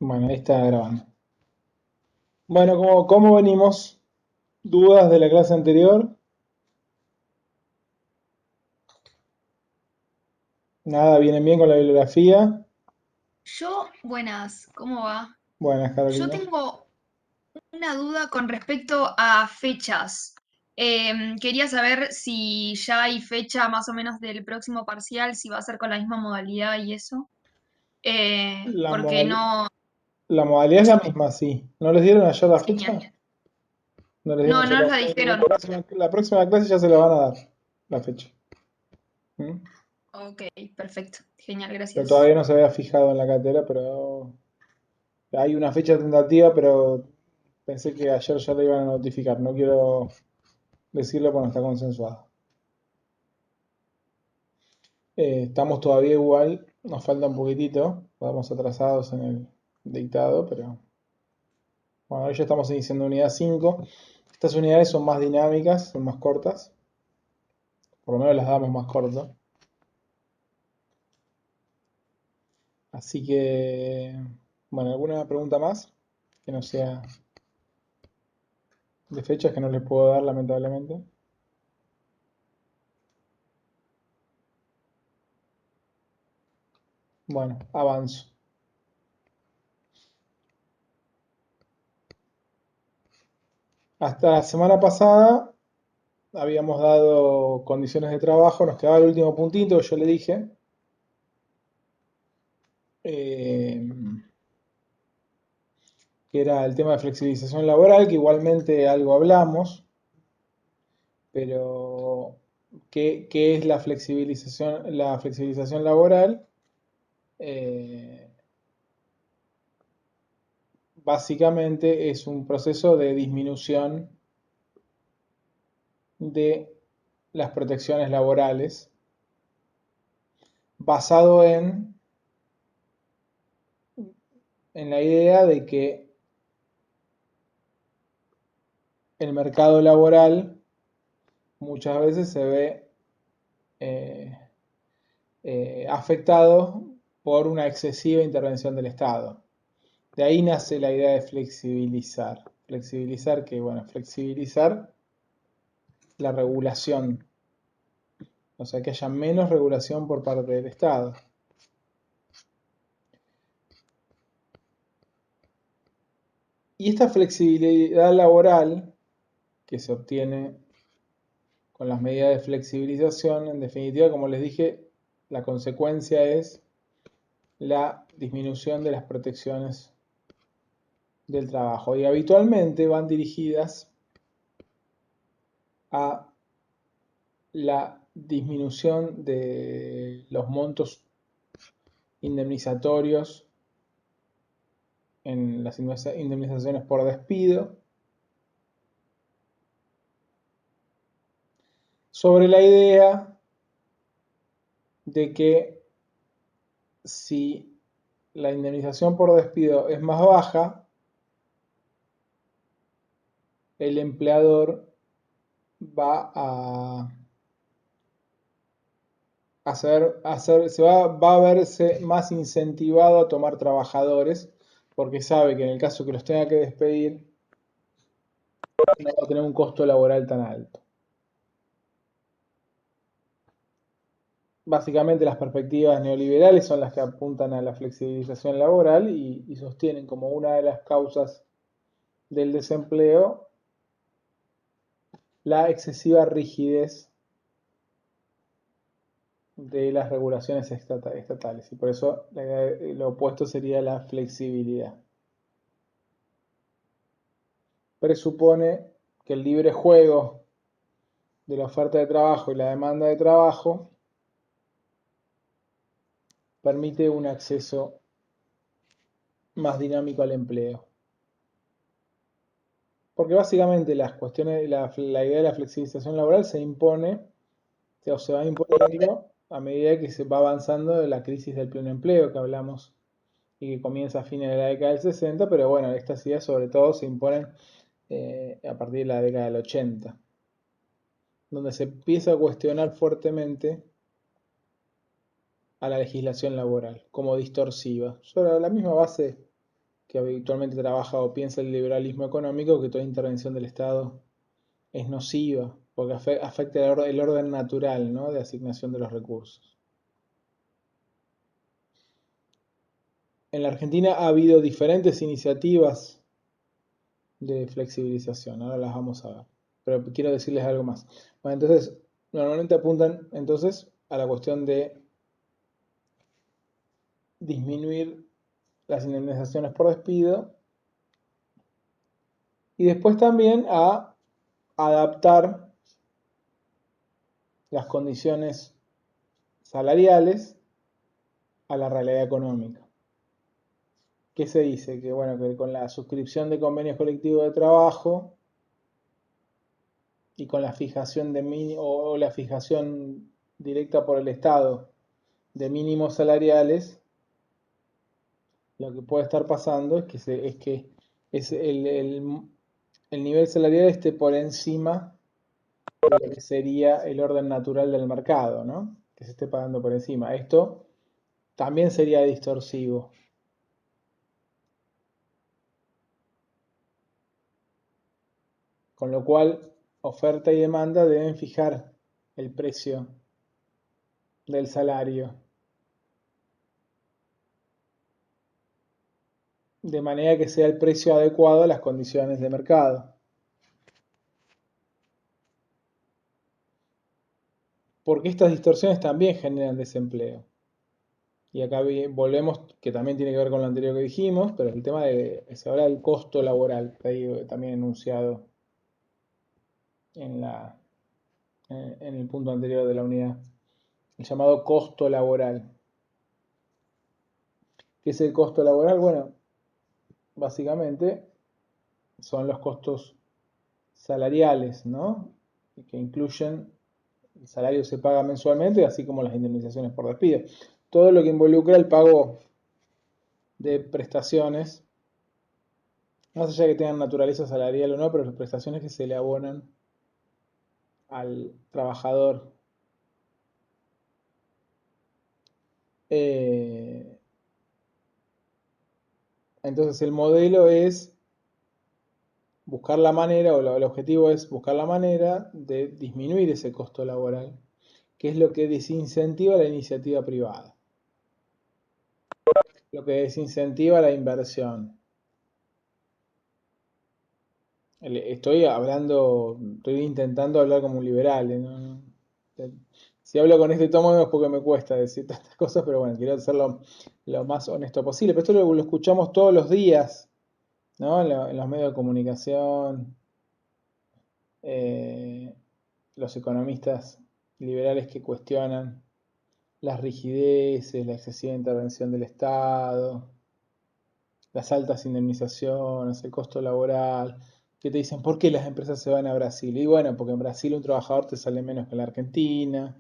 Bueno, ahí está grabando. Bueno, ¿cómo venimos? ¿Dudas de la clase anterior? Nada, ¿vienen bien con la bibliografía? Buenas, ¿cómo va? Buenas, Yo Carolina. tengo una duda con respecto a fechas. Quería saber si ya hay fecha más o menos del próximo parcial, si va a ser con la misma modalidad y eso. La Porque modal- no, la modalidad es la misma, sí. ¿No les dieron ayer la genial. fecha? No les dieron No, ayer no nos la la fecha. dijeron. La próxima clase ya se la van a dar, la fecha. ¿Mm? Ok, perfecto. Genial, Pero gracias. todavía no se había fijado en la cartera, pero hay una fecha tentativa, pero pensé que ayer ya la iban a notificar. No quiero decirlo porque no está consensuado. Estamos todavía igual, nos falta un poquitito, vamos atrasados en el dictado, pero bueno, hoy ya estamos iniciando unidad 5. Estas unidades son más dinámicas, son más cortas, por lo menos las damos más cortas. Así que, bueno, ¿alguna pregunta más? Que no sea de fechas que no les puedo dar, lamentablemente. Bueno, avanzo. Hasta la semana pasada habíamos dado condiciones de trabajo, nos quedaba el último puntito que yo le dije. Eh, que era el tema de flexibilización laboral, que igualmente algo hablamos, pero ¿qué es la flexibilización laboral? Eh, Básicamente es un proceso de disminución de las protecciones laborales basado en la idea de que el mercado laboral muchas veces se ve eh, afectado por una excesiva intervención del Estado. De ahí nace la idea de flexibilizar. Flexibilizar, que bueno, flexibilizar la regulación. O sea, que haya menos regulación por parte del Estado. Y esta flexibilidad laboral que se obtiene con las medidas de flexibilización, en definitiva, como les dije, la consecuencia es la disminución de las protecciones del trabajo. Y habitualmente van dirigidas a la disminución de los montos indemnizatorios en las indemnizaciones por despido, sobre la idea de que si la indemnización por despido es más baja, el empleador va a va a verse más incentivado a tomar trabajadores porque sabe que en el caso que los tenga que despedir no va a tener un costo laboral tan alto. Básicamente las perspectivas neoliberales son las que apuntan a la flexibilización laboral y sostienen como una de las causas del desempleo la excesiva rigidez de las regulaciones estatales y por eso lo opuesto sería la flexibilidad. Presupone que el libre juego de la oferta de trabajo y la demanda de trabajo permite un acceso más dinámico al empleo. Porque básicamente las cuestiones, la idea de la flexibilización laboral se impone, o se va imponiendo a medida que se va avanzando de la crisis del pleno empleo que hablamos y que comienza a fines de la década del 60, pero bueno, estas ideas sobre todo se imponen a partir de la década del 80, donde se empieza a cuestionar fuertemente a la legislación laboral como distorsiva, sobre la misma base que habitualmente trabaja o piensa el liberalismo económico, que toda intervención del Estado es nociva, porque afecta el orden natural, ¿no?, de asignación de los recursos. En la Argentina ha habido diferentes iniciativas de flexibilización, ahora las vamos a ver, pero quiero decirles algo más. Bueno, entonces, normalmente apuntan entonces a la cuestión de disminuir las indemnizaciones por despido y después también a adaptar las condiciones salariales a la realidad económica. ¿Qué se dice? Que bueno, que con la suscripción de convenios colectivos de trabajo y con la fijación o la fijación directa por el Estado de mínimos salariales, lo que puede estar pasando es que el nivel salarial esté por encima de lo que sería el orden natural del mercado, ¿no? Que se esté pagando por encima. Esto también sería distorsivo. Con lo cual, oferta y demanda deben fijar el precio del salario de manera que sea el precio adecuado a las condiciones de mercado. Porque estas distorsiones también generan desempleo. Y acá volvemos, que también tiene que ver con lo anterior que dijimos, pero el tema se habla del costo laboral, que ahí también enunciado en, en el punto anterior de la unidad. El llamado costo laboral. ¿Qué es el costo laboral? Bueno, básicamente son los costos salariales, ¿no? Que incluyen, el salario se paga mensualmente, así como las indemnizaciones por despido. Todo lo que involucra el pago de prestaciones, más allá de que tengan naturaleza salarial o no, pero las prestaciones que se le abonan al trabajador. Entonces el modelo es buscar la manera, o el objetivo es buscar la manera de disminuir ese costo laboral, que es lo que desincentiva la iniciativa privada, lo que desincentiva la inversión. Estoy intentando hablar como un liberal, ¿no? Si hablo con este tono es porque me cuesta decir tantas cosas, pero bueno, quiero hacerlo lo más honesto posible. Pero esto lo escuchamos todos los días, ¿no? En los medios de comunicación, los economistas liberales que cuestionan las rigideces, la excesiva intervención del Estado, las altas indemnizaciones, el costo laboral, que te dicen, ¿por qué las empresas se van a Brasil? Y bueno, porque en Brasil un trabajador te sale menos que en la Argentina.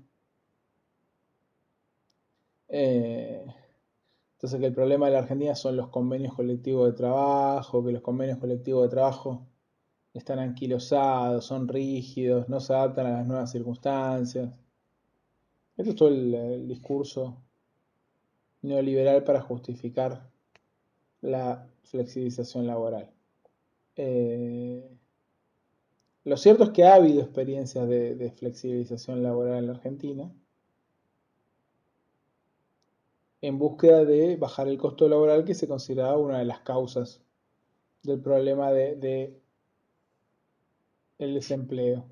Entonces que el problema de la Argentina son los convenios colectivos de trabajo, que los convenios colectivos de trabajo están anquilosados, son rígidos, no se adaptan a las nuevas circunstancias. Esto es todo el discurso neoliberal para justificar la flexibilización laboral. Lo cierto es que ha habido experiencias de flexibilización laboral en la Argentina en búsqueda de bajar el costo laboral, que se consideraba una de las causas del problema de el desempleo.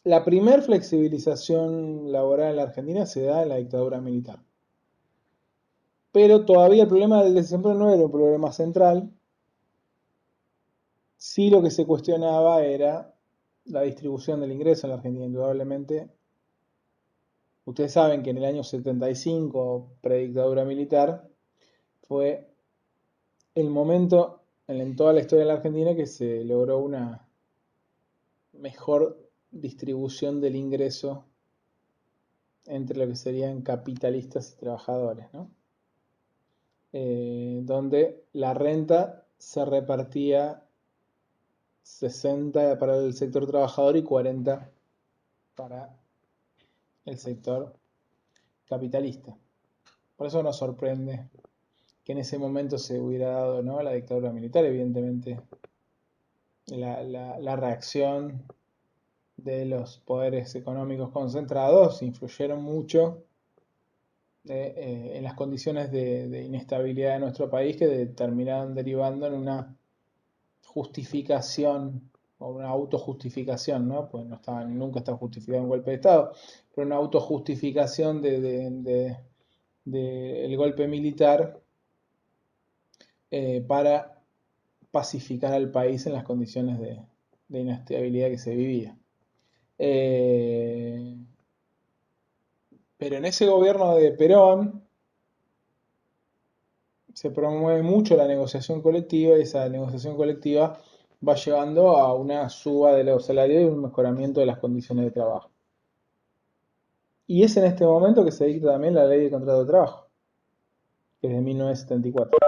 La primer flexibilización laboral en la Argentina se da en la dictadura militar. Pero todavía el problema del desempleo no era un problema central. Sí, lo que se cuestionaba era la distribución del ingreso en la Argentina, indudablemente. Ustedes saben que en el año 75, predictadura militar, fue el momento en toda la historia de la Argentina que se logró una mejor distribución del ingreso entre lo que serían capitalistas y trabajadores, ¿no? Donde la renta se repartía 60 para el sector trabajador y 40 para el sector capitalista. Por eso nos sorprende que en ese momento se hubiera dado, ¿no?, la dictadura militar. Evidentemente, la reacción de los poderes económicos concentrados influyeron mucho en las condiciones de inestabilidad de nuestro país, que terminaron derivando en una justificación o una autojustificación, ¿no? Pues no estaba, nunca está justificado un golpe de Estado, pero una autojustificación del golpe militar para pacificar al país en las condiciones de inestabilidad que se vivía. Pero en ese gobierno de Perón se promueve mucho la negociación colectiva, y esa negociación colectiva va llevando a una suba de los salarios y un mejoramiento de las condiciones de trabajo. Y es en este momento que se dicta también la ley de contrato de trabajo, que es de 1974.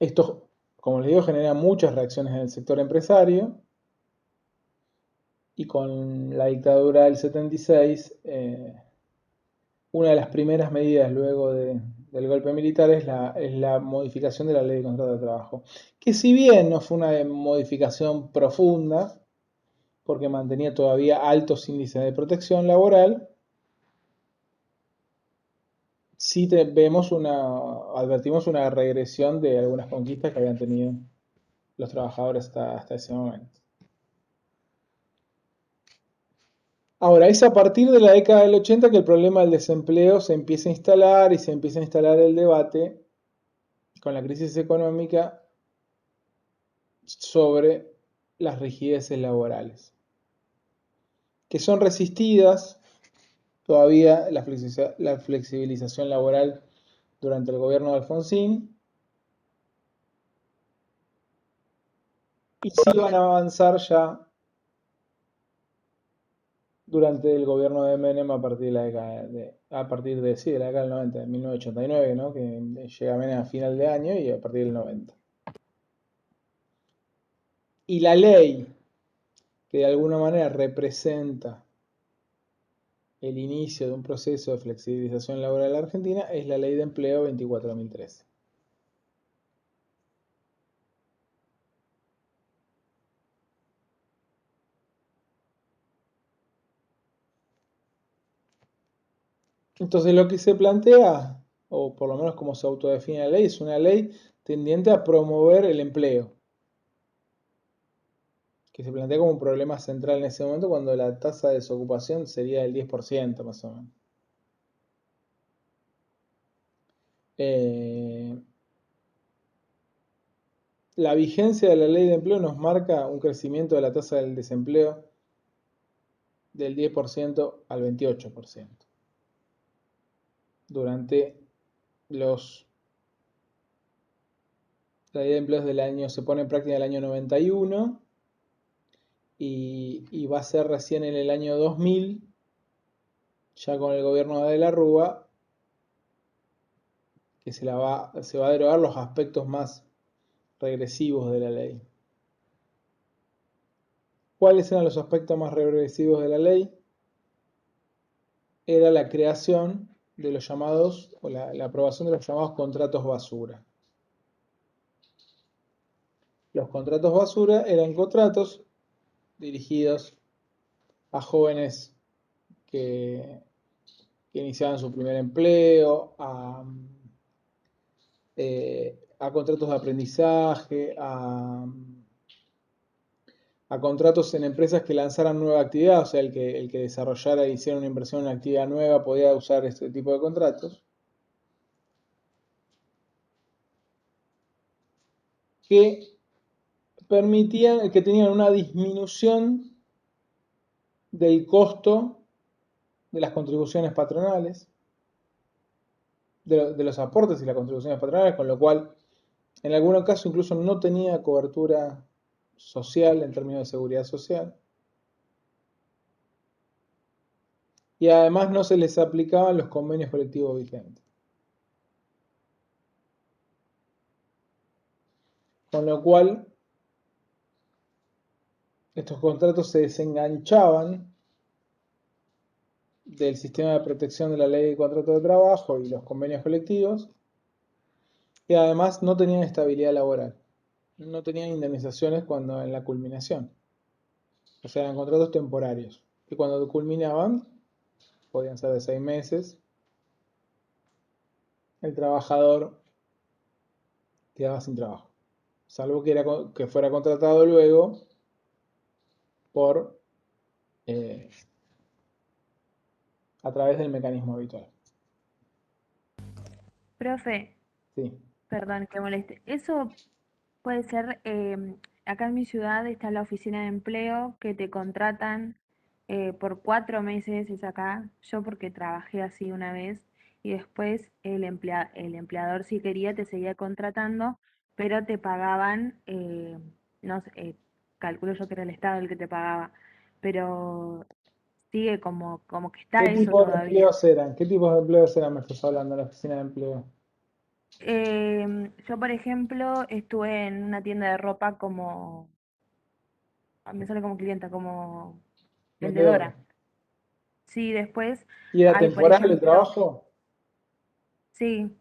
Esto, como les digo, genera muchas reacciones en el sector empresario, y con la dictadura del 76, una de las primeras medidas luego del golpe militar es la modificación de la ley de contrato de trabajo, que si bien no fue una modificación profunda, porque mantenía todavía altos índices de protección laboral, sí advertimos una regresión de algunas conquistas que habían tenido los trabajadores hasta ese momento. Ahora, es a partir de la década del 80 que el problema del desempleo se empieza a instalar, y se empieza a instalar el debate con la crisis económica sobre las rigideces laborales, que son resistidas todavía la flexibilización laboral durante el gobierno de Alfonsín, y sí van a avanzar ya durante el gobierno de Menem a partir de la década la década del 90, de 1989, ¿no?, que llega Menem a final de año, y a partir del 90. Y la ley que de alguna manera representa el inicio de un proceso de flexibilización laboral en la Argentina es la Ley de Empleo 24.013. Entonces, lo que se plantea, o por lo menos como se autodefine la ley, es una ley tendiente a promover el empleo, que se plantea como un problema central en ese momento, cuando la tasa de desocupación sería del 10% más o menos. La vigencia de la ley de empleo nos marca un crecimiento de la tasa del desempleo del 10% al 28% durante la ley de empleos se pone en práctica en el año 91, y va a ser recién en el año 2000, ya con el gobierno de la Rúa, que se va a derogar los aspectos más regresivos de la ley. ¿Cuáles eran los aspectos más regresivos de la ley? Era la creación de los llamados, o la aprobación de los llamados contratos basura. Los contratos basura eran contratos dirigidos a jóvenes que iniciaban su primer empleo, a contratos de aprendizaje, a contratos en empresas que lanzaran nueva actividad, o sea, el que desarrollara e hiciera una inversión en una actividad nueva podía usar este tipo de contratos, que tenían una disminución del costo de las contribuciones patronales, de los aportes y las contribuciones patronales, con lo cual en algunos casos incluso no tenía cobertura social en términos de seguridad social. Y además no se les aplicaban los convenios colectivos vigentes. Con lo cual, estos contratos se desenganchaban del sistema de protección de la ley de contrato de trabajo y los convenios colectivos, y además no tenían estabilidad laboral, no tenían indemnizaciones cuando en la culminación, o sea, eran contratos temporarios, y cuando culminaban, podían ser de 6 meses, el trabajador quedaba sin trabajo, salvo que fuera contratado luego por eh, a través del mecanismo habitual. Profe, Sí. perdón que moleste. Eso puede ser, acá en mi ciudad está la oficina de empleo que te contratan por 4 meses, es acá. Yo porque trabajé así una vez y después el empleador si quería te seguía contratando, pero te pagaban, no sé, calculo yo que era el Estado el que te pagaba, pero sigue como que está ¿Qué eso tipo de todavía. empleos eran? ¿Qué tipos de empleos eran? Me estás hablando en la oficina de empleo. Yo, por ejemplo, estuve en una tienda de ropa como, me sale como clienta, como Vendedora. vendedora. Sí, después ¿Y era hay, por temporal el ejemplo, trabajo? sí,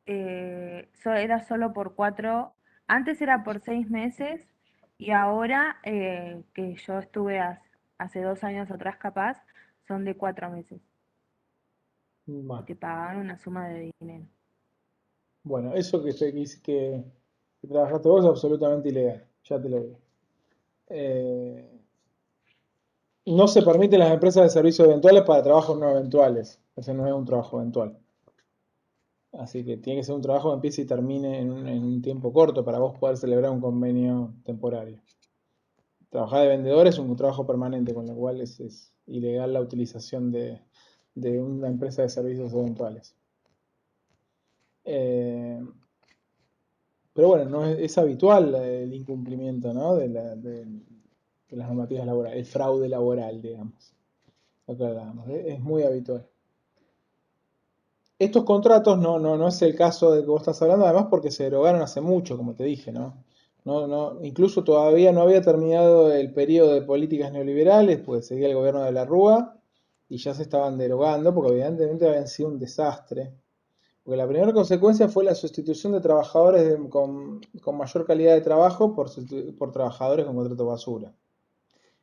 era solo por antes era por 6 meses y ahora que yo estuve hace 2 años atrás capaz, son de 4 meses y Bueno, te pagaban una suma de dinero. bueno, eso que trabajaste vos es absolutamente ilegal, ya te lo digo. Eh, no se permiten las empresas de servicios eventuales para trabajos no eventuales. Ese no es un trabajo eventual. Así que tiene que ser un trabajo que empiece y termine en un tiempo corto para vos poder celebrar un convenio temporario. Trabajar de vendedor es un trabajo permanente, con lo cual es ilegal la utilización de una empresa de servicios eventuales. Eh, pero bueno, no es habitual el incumplimiento, ¿no? de las normativas laborales, el fraude laboral, digamos. Lo que hablábamos, es muy habitual. Estos contratos no es el caso de que vos estás hablando, además porque se derogaron hace mucho, como te dije, ¿no? Incluso todavía no había terminado el periodo de políticas neoliberales, pues seguía el gobierno de la Rúa y ya se estaban derogando, porque evidentemente habían sido un desastre. Porque la primera consecuencia fue la sustitución de trabajadores con mayor calidad de trabajo por trabajadores con contrato basura.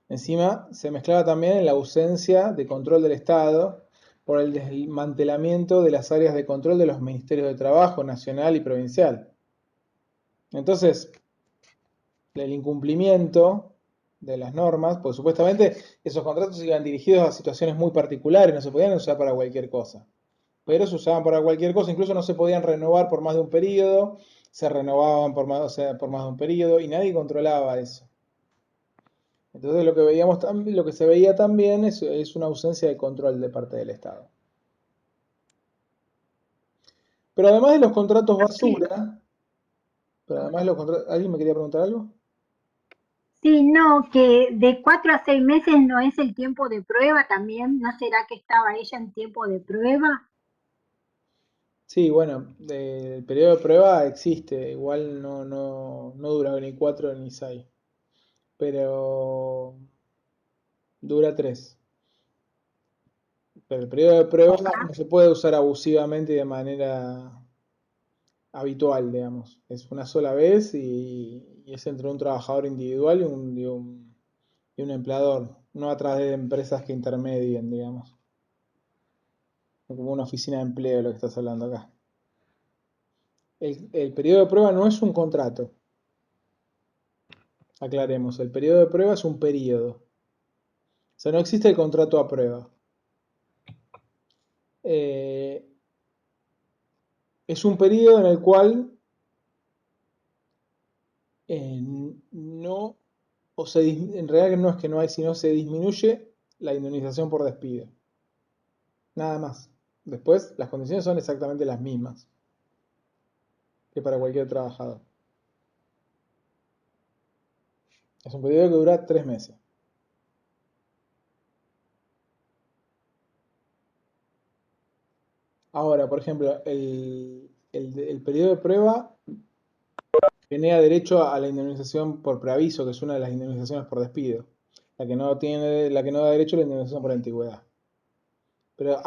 Encima, se mezclaba también en la ausencia de control del Estado por el desmantelamiento de las áreas de control de los ministerios de Trabajo nacional y provincial. Entonces, el incumplimiento de las normas, pues supuestamente esos contratos iban dirigidos a situaciones muy particulares, no se podían usar para cualquier cosa. Pero se usaban para cualquier cosa, incluso no se podían renovar por más de un periodo, se renovaban por más, o sea, por más de un periodo y nadie controlaba eso. Entonces lo que se veía también es una ausencia de control de parte del Estado. Pero además de los contratos Sí, basura, ¿alguien me quería preguntar algo? sí, no, que de 4 a 6 meses no es el tiempo de prueba también, ¿no será que estaba ella en tiempo de prueba? Sí, bueno, el periodo de prueba existe, igual no dura ni 4 ni 6, pero dura 3. Pero el periodo de prueba Ajá. no se puede usar abusivamente y de manera habitual, digamos. Es una sola vez y es entre un trabajador individual y un empleador, no a través de empresas que intermedien, digamos. Como una oficina de empleo lo que estás hablando acá. El periodo de prueba no es un contrato, aclaremos. El periodo de prueba es un periodo. O sea, no existe el contrato a prueba. Eh, es un periodo en el cual no, en realidad no es que no hay, sino se disminuye la indemnización por despido. Nada más. Después, las condiciones son exactamente las mismas que para cualquier trabajador. Es un periodo que dura 3 meses. Ahora, por ejemplo, el periodo de prueba genera derecho a la indemnización por preaviso, que es una de las indemnizaciones por despido. La que no da derecho a la indemnización por antigüedad. Pero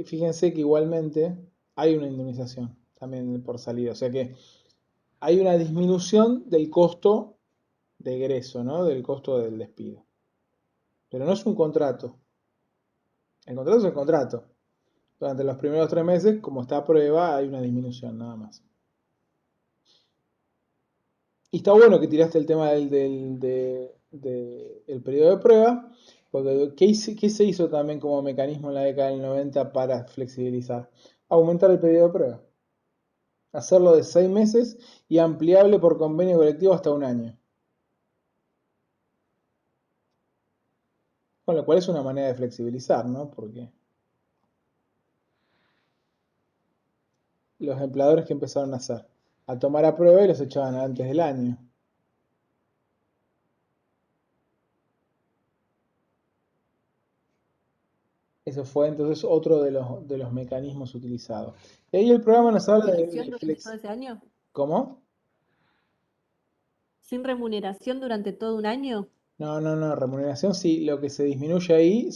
fíjense que igualmente hay una indemnización también por salida. O sea que hay una disminución del costo de egreso, ¿no? Del costo del despido. Pero no es un contrato. El contrato es el contrato. Durante los primeros 3 meses, como está a prueba, hay una disminución, nada más. Y está bueno que tiraste el tema del periodo de prueba, porque ¿qué se hizo también como mecanismo en la década del 90 para flexibilizar? Aumentar el periodo de prueba. Hacerlo de 6 meses y ampliable por convenio colectivo hasta 1 año. Con lo cual es una manera de flexibilizar, ¿no? Porque los empleadores que empezaron a hacer, a tomar a prueba y los echaban antes del año. Eso fue entonces otro de los mecanismos utilizados. Y ahí el programa nos habla de ¿Remuneración durante todo ese año? ¿Cómo? ¿Sin remuneración durante todo un año? No, remuneración sí, lo que se disminuye ahí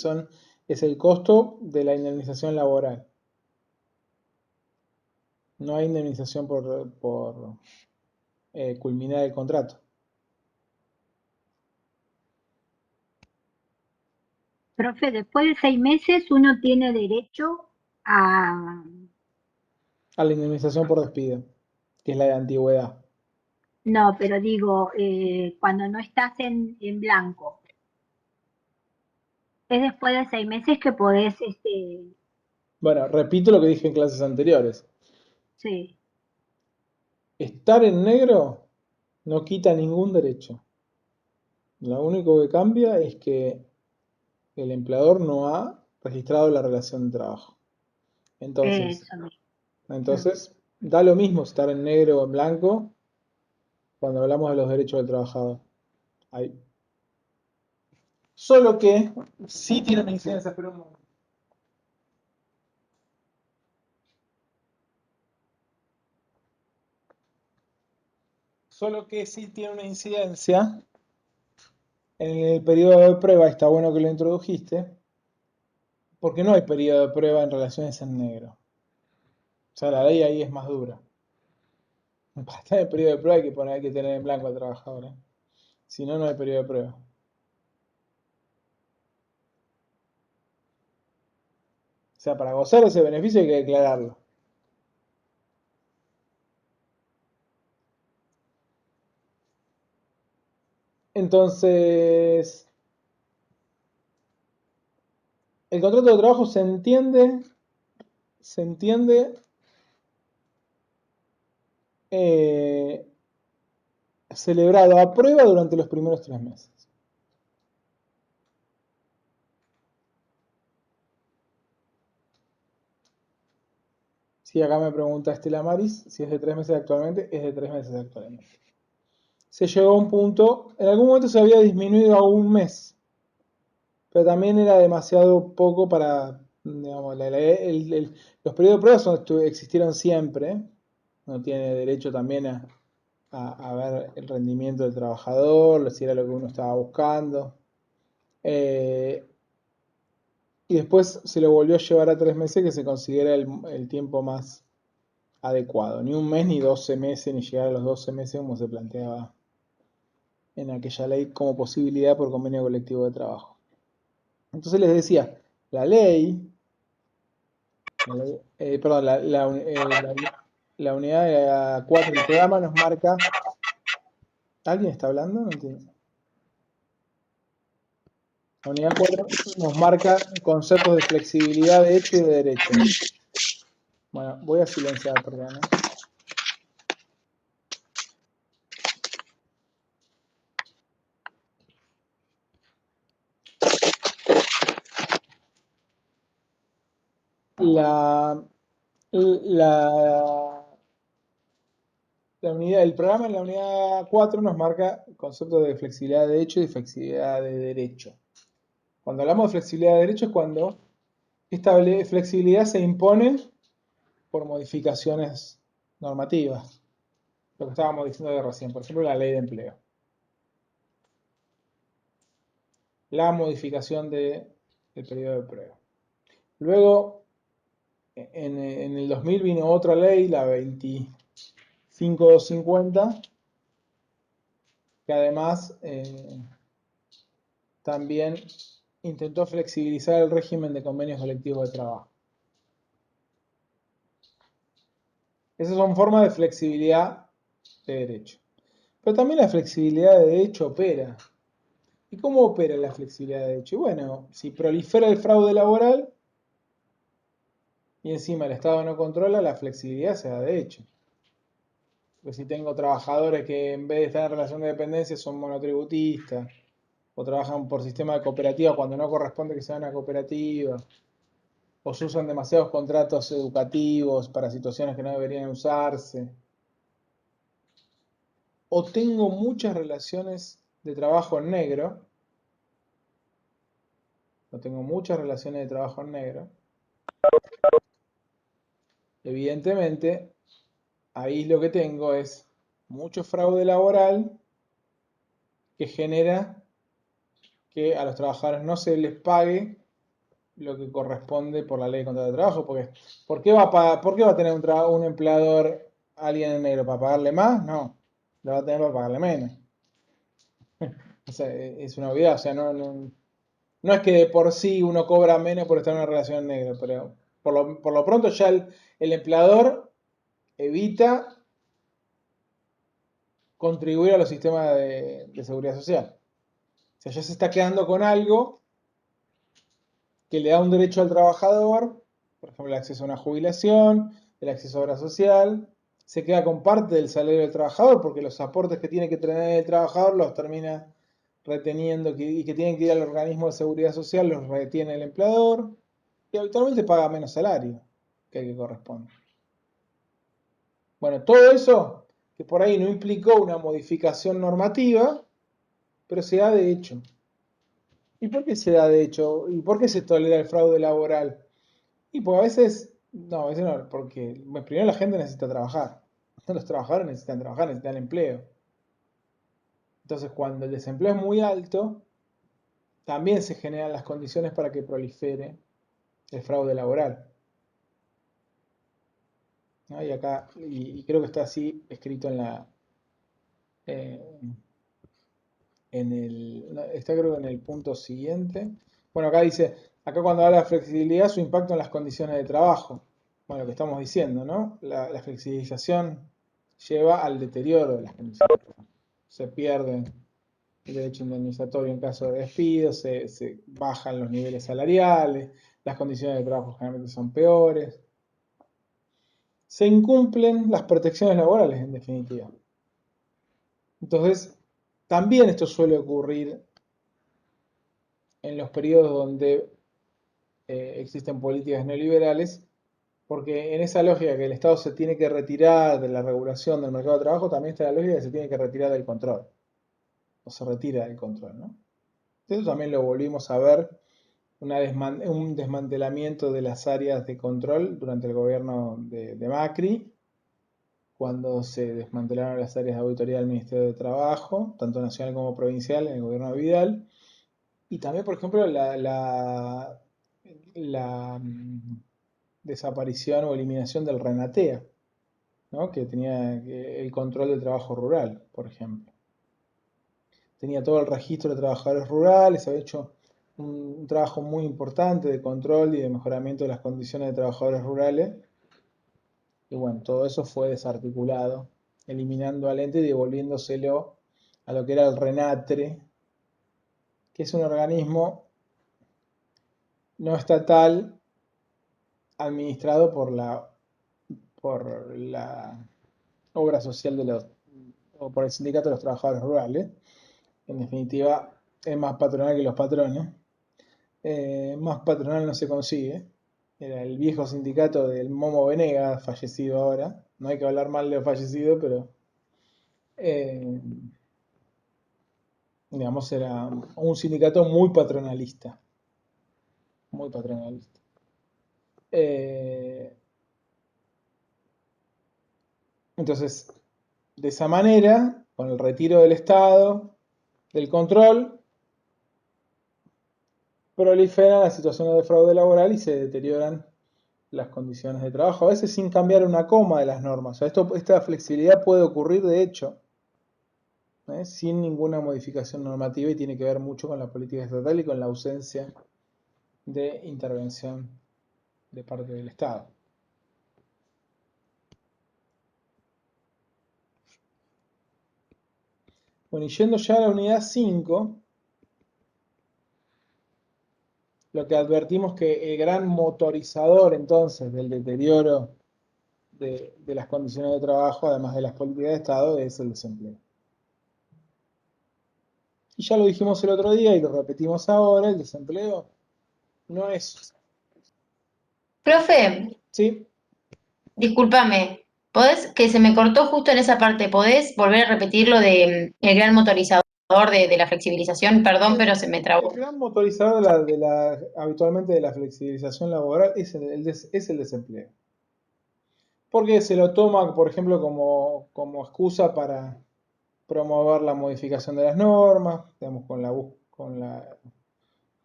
es el costo de la indemnización laboral. No hay indemnización por culminar el contrato. Profe, después de 6 meses uno tiene derecho a... A la indemnización por despido, que es la de antigüedad. No, pero digo, cuando no estás en blanco. Es después de 6 meses que podés, Bueno, repito lo que dije en clases anteriores. sí, Estar en negro no quita ningún derecho. Lo único que cambia es que el empleador no ha registrado la relación de trabajo. Entonces, eso mismo. entonces da lo mismo estar en negro o en blanco cuando hablamos de los derechos del trabajador. Hay- Solo que sí tiene una incidencia, pero un momento. Solo que sí tiene una incidencia en el periodo de prueba, está bueno que lo introdujiste, porque no hay periodo de prueba en relaciones en negro. O sea, la ley ahí es más dura. Para estar en el periodo de prueba hay que tener en blanco al trabajador, ¿eh? Si no, no hay periodo de prueba. O sea, para gozar de ese beneficio hay que declararlo. Entonces, el contrato de trabajo se entiende eh, celebrado a prueba durante los primeros 3 meses. Si acá me pregunta Estela Maris, si es de 3 meses actualmente, es de 3 meses actualmente. Se llegó a un punto, en algún momento se había disminuido a 1 mes, pero también era demasiado poco para, digamos, los periodos de prueba existieron siempre, uno tiene derecho también a ver el rendimiento del trabajador, si era lo que uno estaba buscando. Y después se lo volvió a llevar a 3 meses, que se considera el tiempo más adecuado. Ni 1 mes, ni 12 meses, ni llegar a los 12 meses como se planteaba en aquella ley como posibilidad por convenio colectivo de trabajo. Entonces les decía, la ley, perdón, la unidad 4 del programa nos marca... ¿Alguien está hablando? No entiendo. La unidad 4 nos marca conceptos de flexibilidad de hecho y de derecho. Bueno, voy a silenciar, perdón. La, la, el programa en la unidad 4 nos marca conceptos de flexibilidad de hecho y flexibilidad de derecho. Cuando hablamos de flexibilidad de derecho es cuando esta flexibilidad se impone por modificaciones normativas. Lo que estábamos diciendo de recién, por ejemplo, la ley de empleo. La modificación del periodo de prueba. Luego, en el 2000 vino otra ley, la 25250, que además también intentó flexibilizar el régimen de convenios colectivos de trabajo. Esas son formas de flexibilidad de derecho. Pero también la flexibilidad de derecho opera. ¿Y cómo opera la flexibilidad de derecho? Y bueno, si prolifera el fraude laboral y encima el Estado no controla, la flexibilidad se da de hecho. Porque si tengo trabajadores que en vez de estar en relación de dependencia son monotributistas, o trabajan por sistema de cooperativa cuando no corresponde que sea una cooperativa, o se usan demasiados contratos educativos para situaciones que no deberían usarse, o tengo muchas relaciones de trabajo en negro, evidentemente ahí lo que tengo es mucho fraude laboral que genera que a los trabajadores no se les pague lo que corresponde por la ley de contrato de trabajo, porque ¿por qué va a tener un empleador a alguien en negro? ¿Para pagarle más? No, lo va a tener para pagarle menos. O sea, es una obviedad, o sea, no es que de por sí uno cobra menos por estar en una relación en negro, pero por lo pronto ya el empleador evita contribuir a los sistemas de seguridad social. O sea, ya se está quedando con algo que le da un derecho al trabajador, por ejemplo, el acceso a una jubilación, el acceso a obra social, se queda con parte del salario del trabajador porque los aportes que tiene que tener el trabajador los termina reteniendo y que tienen que ir al organismo de seguridad social, los retiene el empleador y habitualmente paga menos salario que el que corresponde. Bueno, todo eso que por ahí no implicó una modificación normativa, pero se da de hecho. ¿Y por qué se da de hecho? ¿Y por qué se tolera el fraude laboral? Y pues a veces no, porque primero la gente necesita trabajar. Los trabajadores necesitan trabajar, necesitan empleo. Entonces, cuando el desempleo es muy alto, también se generan las condiciones para que prolifere el fraude laboral. ¿No? Y acá, y creo que está así escrito eh, está creo que en el punto siguiente. Bueno, acá dice, acá cuando habla de flexibilidad, su impacto en las condiciones de trabajo. Bueno, lo que estamos diciendo, ¿no? La flexibilización lleva al deterioro de las condiciones de trabajo. Se pierde el derecho indemnizatorio en caso de despido, se bajan los niveles salariales, las condiciones de trabajo generalmente son peores. Se incumplen las protecciones laborales, en definitiva. Entonces, también esto suele ocurrir en los periodos donde existen políticas neoliberales, porque en esa lógica que el Estado se tiene que retirar de la regulación del mercado de trabajo, también está la lógica que se tiene que retirar del control, o se retira del control, ¿no? Eso también lo volvimos a ver, un desmantelamiento de las áreas de control durante el gobierno de Macri, cuando se desmantelaron las áreas de auditoría del Ministerio de Trabajo, tanto nacional como provincial, en el gobierno de Vidal, y también, por ejemplo, la desaparición o eliminación del Renatea, ¿no? Que tenía el control del trabajo rural, por ejemplo. Tenía todo el registro de trabajadores rurales, había hecho un trabajo muy importante de control y de mejoramiento de las condiciones de trabajadores rurales. Y bueno, todo eso fue desarticulado, eliminando al ente y devolviéndoselo a lo que era el RENATRE, que es un organismo no estatal administrado por la obra social o por el sindicato de los trabajadores rurales. En definitiva, es más patronal que los patrones. Más patronal no se consigue. Era el viejo sindicato del Momo Venegas, fallecido ahora. No hay que hablar mal de fallecido, pero digamos, era un sindicato muy patronalista. Muy patronalista. Entonces, de esa manera, con el retiro del Estado, del control, proliferan las situaciones de fraude laboral y se deterioran las condiciones de trabajo, a veces sin cambiar una coma de las normas. O sea, esta flexibilidad puede ocurrir de hecho, sin ninguna modificación normativa y tiene que ver mucho con la política estatal y con la ausencia de intervención de parte del Estado. Bueno, y yendo ya a la unidad 5, lo que advertimos que el gran motorizador entonces del deterioro de las condiciones de trabajo, además de las políticas de Estado, es el desempleo. Y ya lo dijimos el otro día y lo repetimos ahora, el desempleo no es... Profe, Sí, discúlpame, que se me cortó justo en esa parte, ¿podés volver a repetir lo de el gran motorizador de la flexibilización? Perdón, pero se me el trabó. gran motorizador habitualmente de la flexibilización laboral es el desempleo. Porque se lo toma, por ejemplo, como excusa para promover la modificación de las normas, digamos,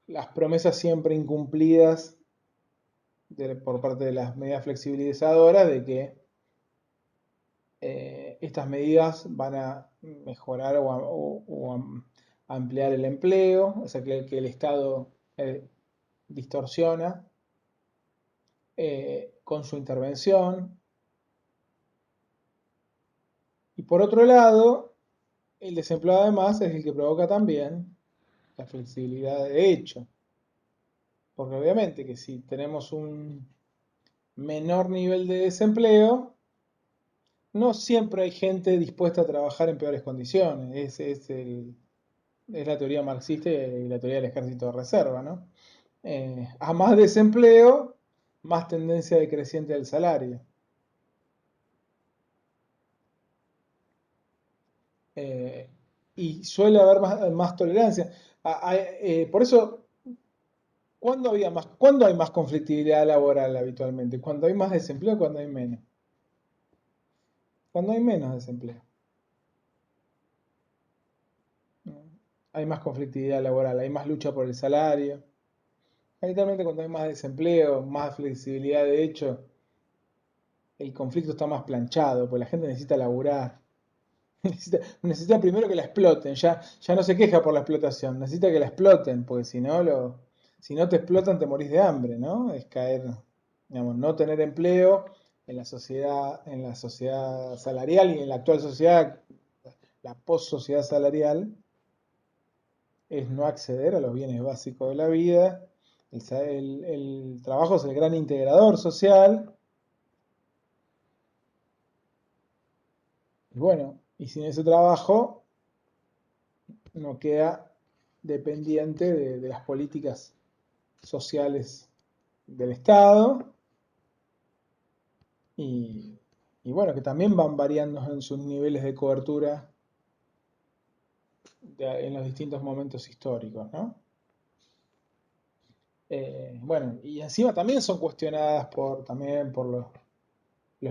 las promesas siempre incumplidas por parte de las medidas flexibilizadoras de que estas medidas van a mejorar o a ampliar el empleo, o sea que el Estado distorsiona con su intervención. Y por otro lado, el desempleo además es el que provoca también la flexibilidad de hecho. Porque obviamente que si tenemos un menor nivel de desempleo, no siempre hay gente dispuesta a trabajar en peores condiciones. Es la teoría marxista y la teoría del ejército de reserva, ¿no? A más desempleo, más tendencia decreciente del salario. Y suele haber más tolerancia. Por eso, ¿cuándo hay más conflictividad laboral habitualmente? ¿Cuando hay más desempleo o cuando hay menos? Cuando hay menos desempleo. Hay más conflictividad laboral, hay más lucha por el salario. Habitualmente cuando hay más desempleo, más flexibilidad de hecho, el conflicto está más planchado, porque la gente necesita laburar. Necesita primero que la exploten, ya no se queja por la explotación, necesita que la exploten, porque si no te explotan te morís de hambre, ¿no? Es caer, digamos, no tener empleo en la sociedad salarial y en la actual sociedad, la post-sociedad salarial, es no acceder a los bienes básicos de la vida. El trabajo es el gran integrador social. Y bueno, y sin ese trabajo no queda dependiente de las políticas sociales del Estado y bueno, que también van variando en sus niveles de cobertura en los distintos momentos históricos, ¿no? Bueno, y encima también son cuestionadas también por los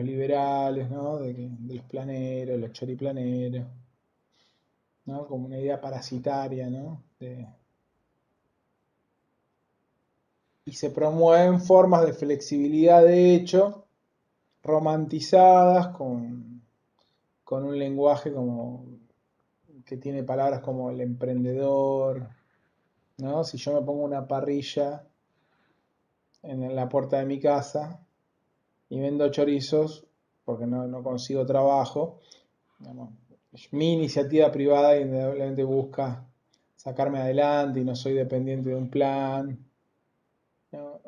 liberales, ¿no? De los planeros, los choriplaneros, ¿no? Como una idea parasitaria, ¿no? Y se promueven formas de flexibilidad de hecho, romantizadas con un lenguaje como que tiene palabras como el emprendedor, ¿no? Si yo me pongo una parrilla en la puerta de mi casa y vendo chorizos porque no consigo trabajo, digamos, mi iniciativa privada indudablemente busca sacarme adelante y no soy dependiente de un plan, ¿no?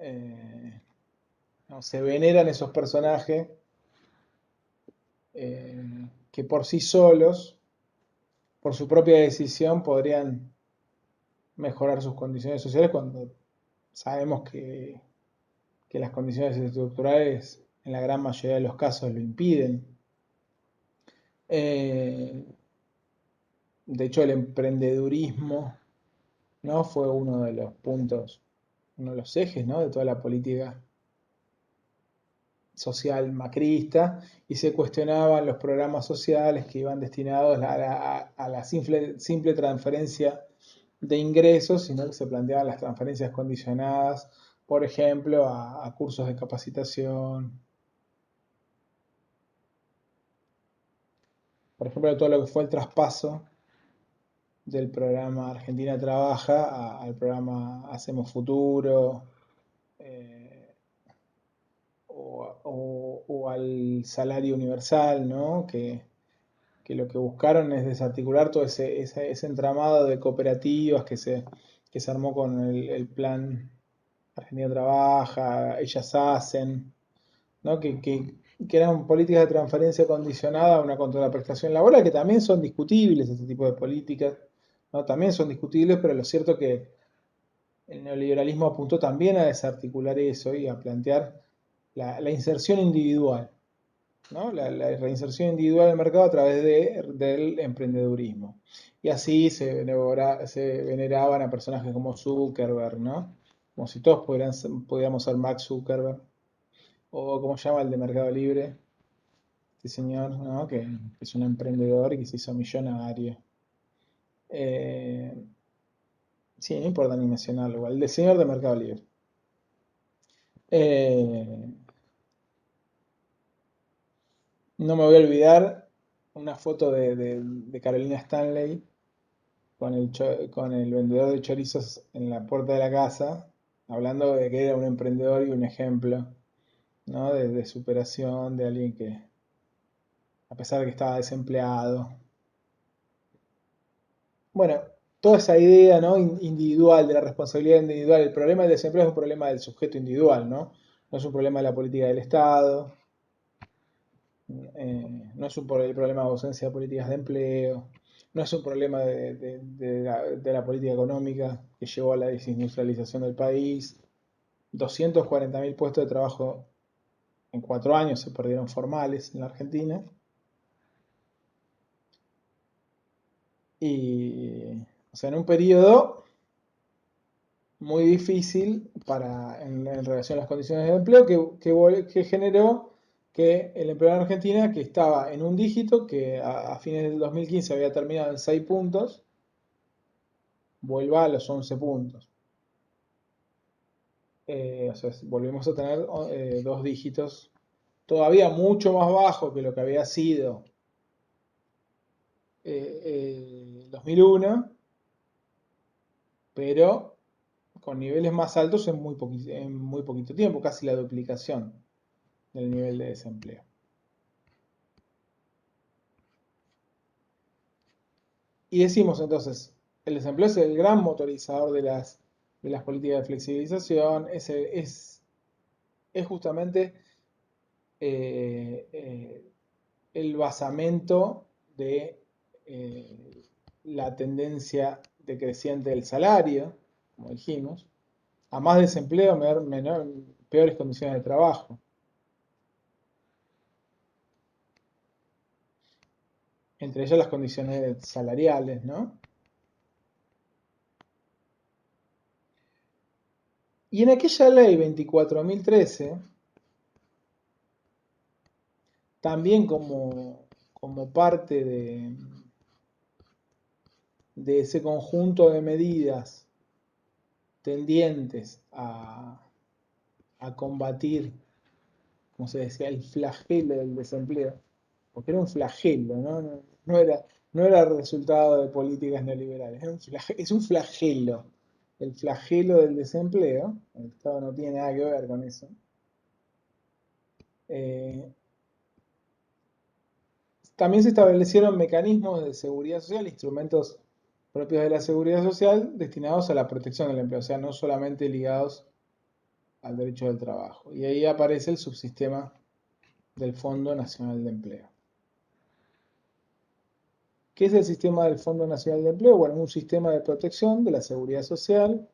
No, se veneran esos personajes que por sí solos, por su propia decisión, podrían mejorar sus condiciones sociales cuando sabemos que las condiciones estructurales en la gran mayoría de los casos lo impiden. De hecho, el emprendedurismo, ¿no? Fue uno de los puntos, uno de los ejes, ¿no? De toda la política social macrista y se cuestionaban los programas sociales que iban destinados a la simple transferencia de ingresos, sino que se planteaban las transferencias condicionadas, por ejemplo, a cursos de capacitación. Por ejemplo, todo lo que fue el traspaso del programa Argentina Trabaja al programa Hacemos Futuro, o al salario universal, ¿no? Que lo que buscaron es desarticular todo ese entramado de cooperativas que se armó con el plan Argentina Trabaja, Ellas Hacen, ¿no? Que eran políticas de transferencia condicionada a una contraprestación laboral, que también son discutibles, este tipo de políticas, ¿no? También son discutibles, pero lo cierto es que el neoliberalismo apuntó también a desarticular eso y a plantear la inserción individual, ¿no? La reinserción individual en el mercado a través del emprendedurismo. Y así se veneraban a personajes como Zuckerberg, ¿no? Como si todos pudiéramos ser Mark Zuckerberg, o como se llama el de Mercado Libre, este señor, ¿no? Que es un emprendedor y que se hizo millonario. Sí, no importa ni mencionarlo, igual, el del señor de Mercado Libre. Eh, no me voy a olvidar una foto de Carolina Stanley con el vendedor de chorizos en la puerta de la casa, hablando de que era un emprendedor y un ejemplo, ¿no? De superación, de alguien que, a pesar de que estaba desempleado. Bueno, toda esa idea, ¿no? Individual, de la responsabilidad individual. El problema del desempleo es un problema del sujeto individual, ¿no? No es un problema de la política del Estado, no es el problema de ausencia de políticas de empleo, no es un problema de la política económica que llevó a la desindustrialización del país. 240.000 puestos de trabajo en 4 años se perdieron formales en la Argentina. Y, o sea, en un periodo muy difícil en relación a las condiciones de empleo que generó que el empleo en Argentina, que estaba en un dígito, que a fines del 2015 había terminado en 6 puntos, vuelva a los 11 puntos. O sea, volvemos a tener 2 dígitos, todavía mucho más bajo que lo que había sido 2001, pero con niveles más altos en muy poquito tiempo, casi la duplicación del nivel de desempleo. Y decimos entonces, el desempleo es el gran motorizador de las políticas de flexibilización, es justamente el basamento de la tendencia decreciente del salario, como dijimos, a más desempleo, peores condiciones de trabajo. Entre ellas las condiciones salariales, ¿no? Y en aquella ley 24.013, también como parte de ese conjunto de medidas tendientes a combatir, como se decía, el flagelo del desempleo, porque era un flagelo, ¿no? No era el resultado de políticas neoliberales, es un flagelo. El flagelo del desempleo, el Estado no tiene nada que ver con eso. También se establecieron mecanismos de seguridad social, instrumentos propios de la seguridad social destinados a la protección del empleo, o sea, no solamente ligados al derecho del trabajo. Y ahí aparece el subsistema del Fondo Nacional de Empleo. ¿Qué es el sistema del Fondo Nacional de Empleo? Bueno, es un sistema de protección de la seguridad social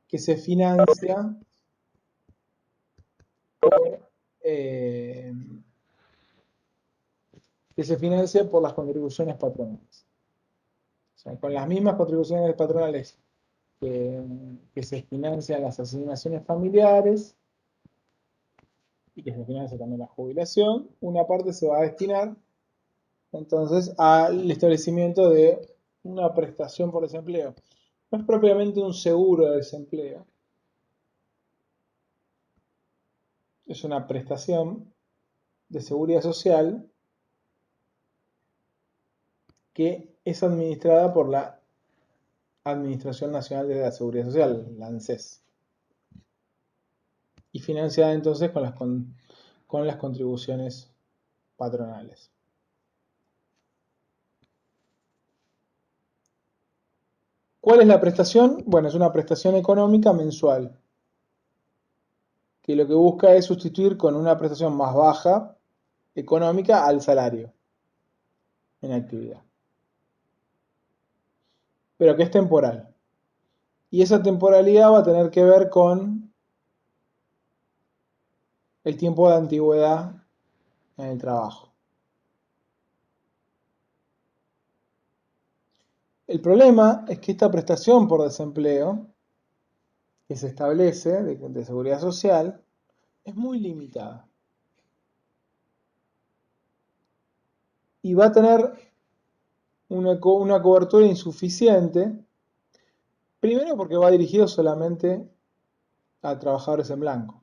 que se financia por las contribuciones patronales. O sea, con las mismas contribuciones patronales que se financian las asignaciones familiares y que se financia también la jubilación, una parte se va a destinar entonces al establecimiento de una prestación por desempleo. No es propiamente un seguro de desempleo. Es una prestación de seguridad social que es administrada por la Administración Nacional de la Seguridad Social, la ANSES, y financiada entonces con las contribuciones patronales. ¿Cuál es la prestación? Bueno, es una prestación económica mensual, que lo que busca es sustituir con una prestación más baja económica al salario en actividad, pero que es temporal. Y esa temporalidad va a tener que ver con el tiempo de antigüedad en el trabajo. El problema es que esta prestación por desempleo que se establece de seguridad social es muy limitada. Y va a tener una cobertura insuficiente, primero porque va dirigido solamente a trabajadores en blanco.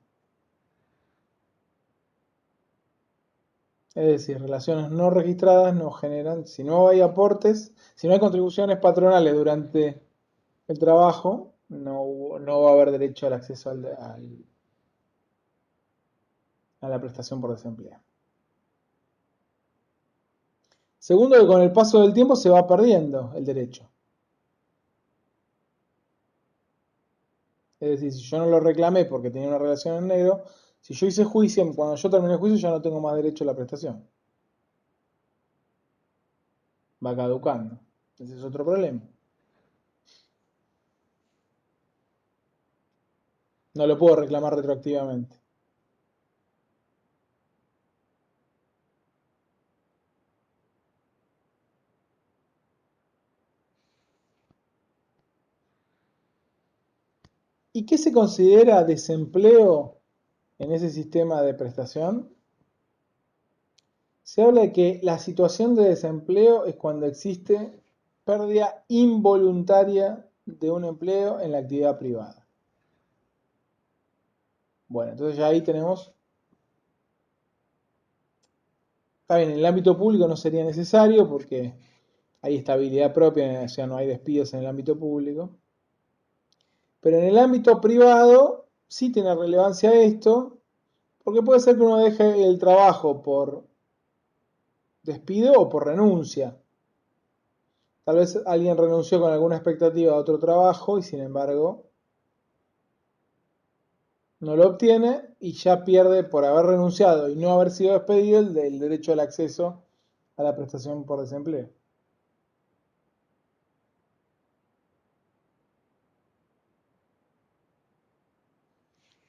Es decir, relaciones no registradas no generan, si no hay aportes, si no hay contribuciones patronales durante el trabajo, no va a haber derecho al acceso a la prestación por desempleo. Segundo, que con el paso del tiempo se va perdiendo el derecho. Es decir, si yo no lo reclamé porque tenía una relación en negro, si yo hice juicio, cuando yo terminé el juicio ya no tengo más derecho a la prestación. Va caducando. Ese es otro problema. No lo puedo reclamar retroactivamente. ¿Y qué se considera desempleo en ese sistema de prestación? Se habla de que la situación de desempleo es cuando existe pérdida involuntaria de un empleo en la actividad privada. Bueno, entonces ya ahí tenemos. Está bien, en el ámbito público no sería necesario porque hay estabilidad propia, o sea, no hay despidos en el ámbito público. Pero en el ámbito privado sí tiene relevancia esto, porque puede ser que uno deje el trabajo por despido o por renuncia. Tal vez alguien renunció con alguna expectativa a otro trabajo y sin embargo no lo obtiene y ya pierde por haber renunciado y no haber sido despedido el derecho al acceso a la prestación por desempleo.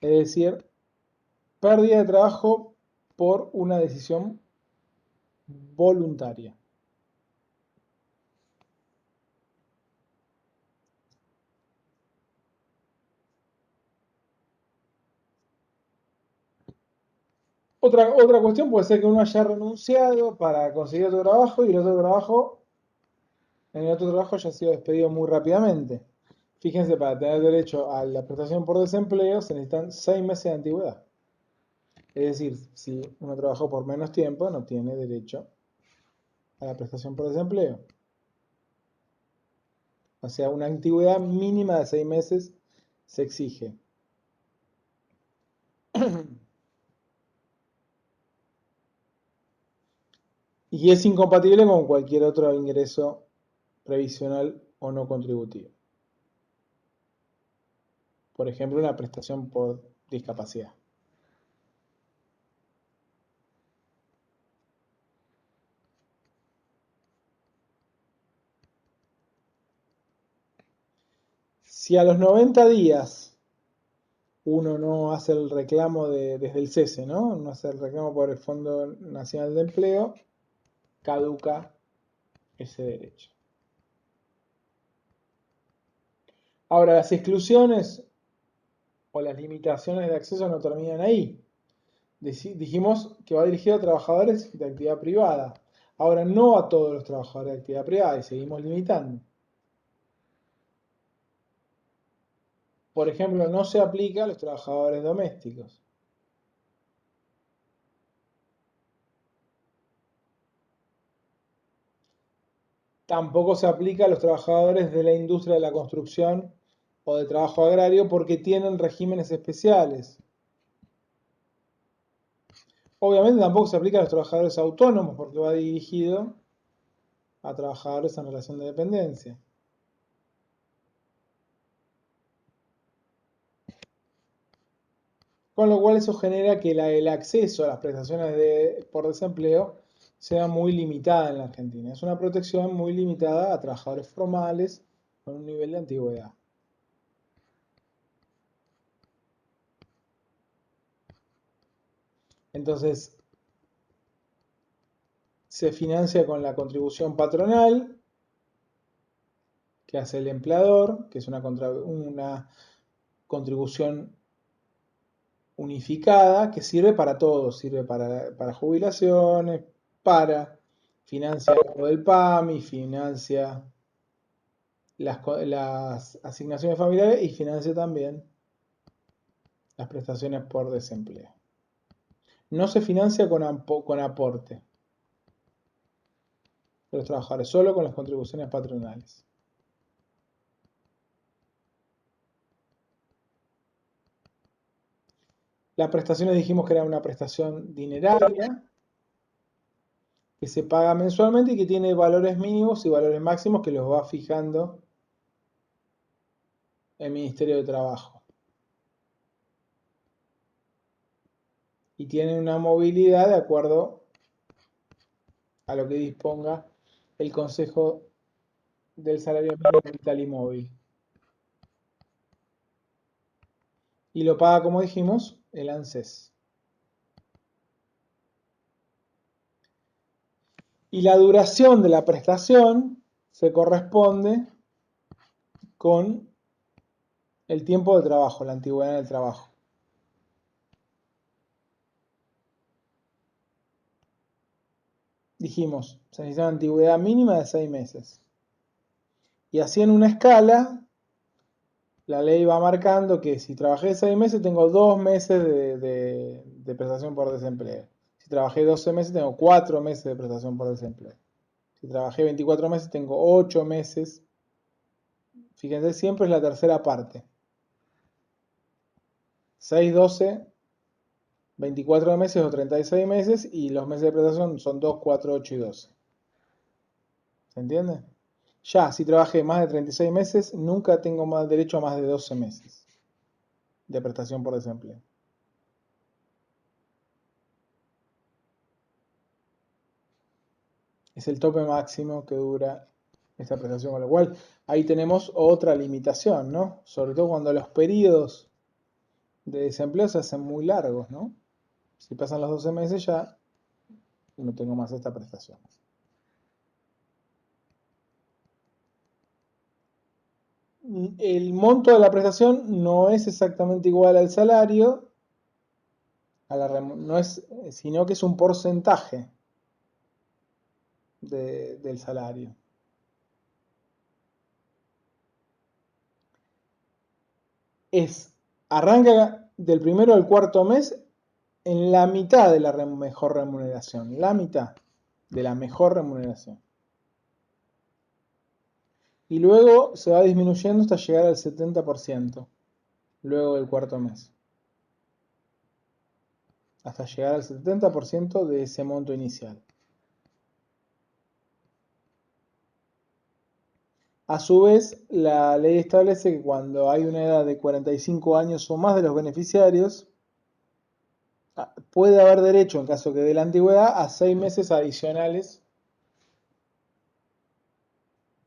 Es decir, pérdida de trabajo por una decisión voluntaria. Otra cuestión puede ser que uno haya renunciado para conseguir otro trabajo y en el otro trabajo haya sido despedido muy rápidamente. Fíjense, para tener derecho a la prestación por desempleo se necesitan 6 meses de antigüedad. Es decir, si uno trabajó por menos tiempo, no tiene derecho a la prestación por desempleo. O sea, una antigüedad mínima de 6 meses se exige. Y es incompatible con cualquier otro ingreso previsional o no contributivo. Por ejemplo, una prestación por discapacidad. Si a los 90 días uno no hace el reclamo desde el cese, ¿no? No hace el reclamo por el Fondo Nacional de Empleo, caduca ese derecho. Ahora, las exclusiones o las limitaciones de acceso no terminan ahí. Dijimos que va dirigido a trabajadores de actividad privada. Ahora, no a todos los trabajadores de actividad privada y seguimos limitando. Por ejemplo, no se aplica a los trabajadores domésticos. Tampoco se aplica a los trabajadores de la industria de la construcción o de trabajo agrario porque tienen regímenes especiales. Obviamente tampoco se aplica a los trabajadores autónomos porque va dirigido a trabajadores en relación de dependencia. Con lo cual eso genera que el acceso a las prestaciones por desempleo sea muy limitada en la Argentina. Es una protección muy limitada a trabajadores formales con un nivel de antigüedad. Entonces, se financia con la contribución patronal que hace el empleador, que es una contribución unificada que sirve para todo, sirve para jubilaciones, financia lo del PAMI, financia las asignaciones familiares y financia también las prestaciones por desempleo. No se financia con aporte de los trabajadores, solo con las contribuciones patronales. Las prestaciones dijimos que era una prestación dineraria que se paga mensualmente y que tiene valores mínimos y valores máximos que los va fijando el Ministerio de Trabajo. Y tiene una movilidad de acuerdo a lo que disponga el Consejo del Salario Mínimo Vital y Móvil. Y lo paga, como dijimos, el ANSES. Y la duración de la prestación se corresponde con el tiempo de trabajo, la antigüedad del trabajo. Dijimos, se necesita una antigüedad mínima de 6 meses. Y así en una escala, la ley va marcando que si trabajé 6 meses tengo 2 meses de prestación por desempleo. Si trabajé 12 meses tengo 4 meses de prestación por desempleo. Si trabajé 24 meses tengo 8 meses. Fíjense, siempre es la tercera parte. 6, 12, 24 meses o 36 meses y los meses de prestación son 2, 4, 8 y 12. ¿Se entiende? Ya, si trabajé más de 36 meses, nunca tengo más derecho a más de 12 meses de prestación por desempleo. Es el tope máximo que dura esta prestación, con lo cual ahí tenemos otra limitación, ¿no? Sobre todo cuando los periodos de desempleo se hacen muy largos, ¿no? Si pasan los 12 meses ya no tengo más esta prestación. El monto de la prestación no es exactamente igual al salario, sino que es un porcentaje del salario. Arranca del primero al cuarto mes en la mitad de la mejor remuneración, la mitad de la mejor remuneración. Y luego se va disminuyendo hasta llegar al 70%, luego del cuarto mes. Hasta llegar al 70% de ese monto inicial. A su vez, la ley establece que cuando hay una edad de 45 años o más de los beneficiarios, puede haber derecho, en caso que de la antigüedad, a 6 meses adicionales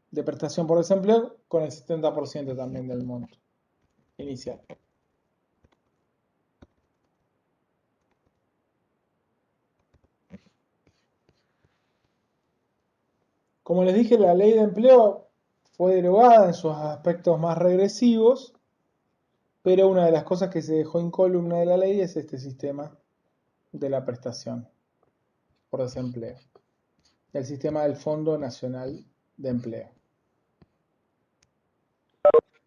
de prestación por desempleo con el 70% también del monto inicial. Como les dije, la ley de empleo fue derogada en sus aspectos más regresivos, pero una de las cosas que se dejó incólume de la ley es este sistema de la prestación por desempleo. del sistema del Fondo Nacional de Empleo.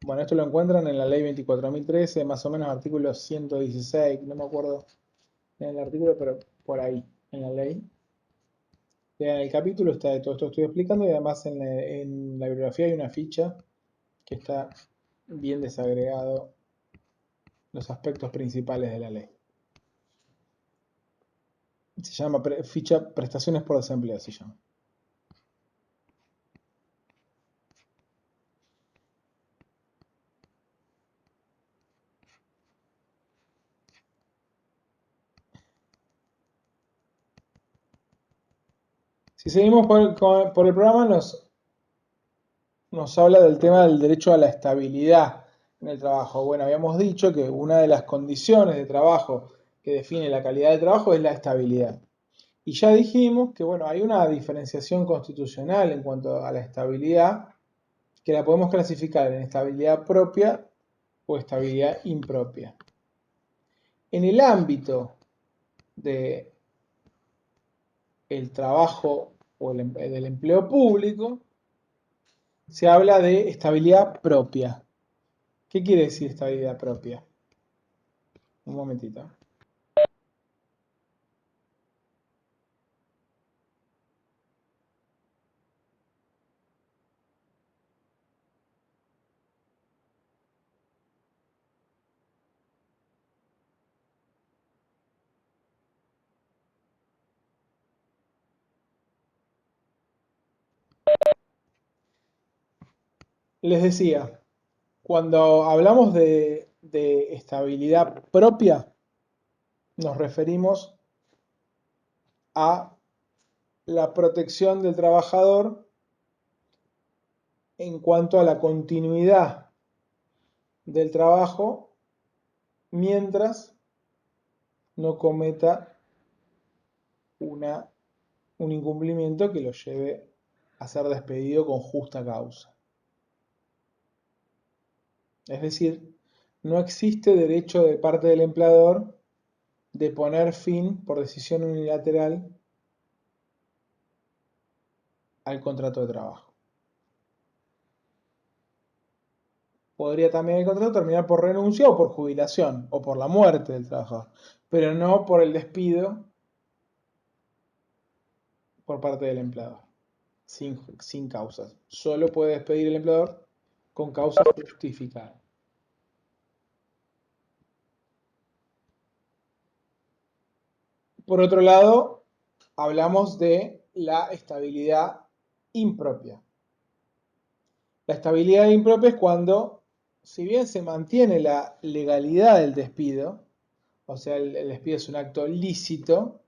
Bueno, esto lo encuentran en la ley 24.013, más o menos artículo 116, no me acuerdo en el artículo, pero por ahí, en la ley. En el capítulo está de todo esto que estoy explicando y además en la bibliografía hay una ficha que está bien desagregado los aspectos principales de la ley. Se llama ficha prestaciones por desempleo, se llama. Si seguimos por el programa, nos habla del tema del derecho a la estabilidad en el trabajo. Bueno, habíamos dicho que una de las condiciones de trabajo que define la calidad del trabajo es la estabilidad. Y ya dijimos que, bueno, hay una diferenciación constitucional en cuanto a la estabilidad, que la podemos clasificar en estabilidad propia o estabilidad impropia. En el ámbito del trabajo o del empleo público, se habla de estabilidad propia. ¿Qué quiere decir estabilidad propia? Un momentito. Les decía, cuando hablamos de estabilidad propia, nos referimos a la protección del trabajador en cuanto a la continuidad del trabajo mientras no cometa un incumplimiento que lo lleve a ser despedido con justa causa. Es decir, no existe derecho de parte del empleador de poner fin por decisión unilateral al contrato de trabajo. Podría también el contrato terminar por renuncia o por jubilación o por la muerte del trabajador, pero no por el despido por parte del empleador, sin causas. Solo puede despedir el empleador con causa justificada. Por otro lado, hablamos de la estabilidad impropia. La estabilidad impropia es cuando, si bien se mantiene la legalidad del despido, o sea, el despido es un acto lícito,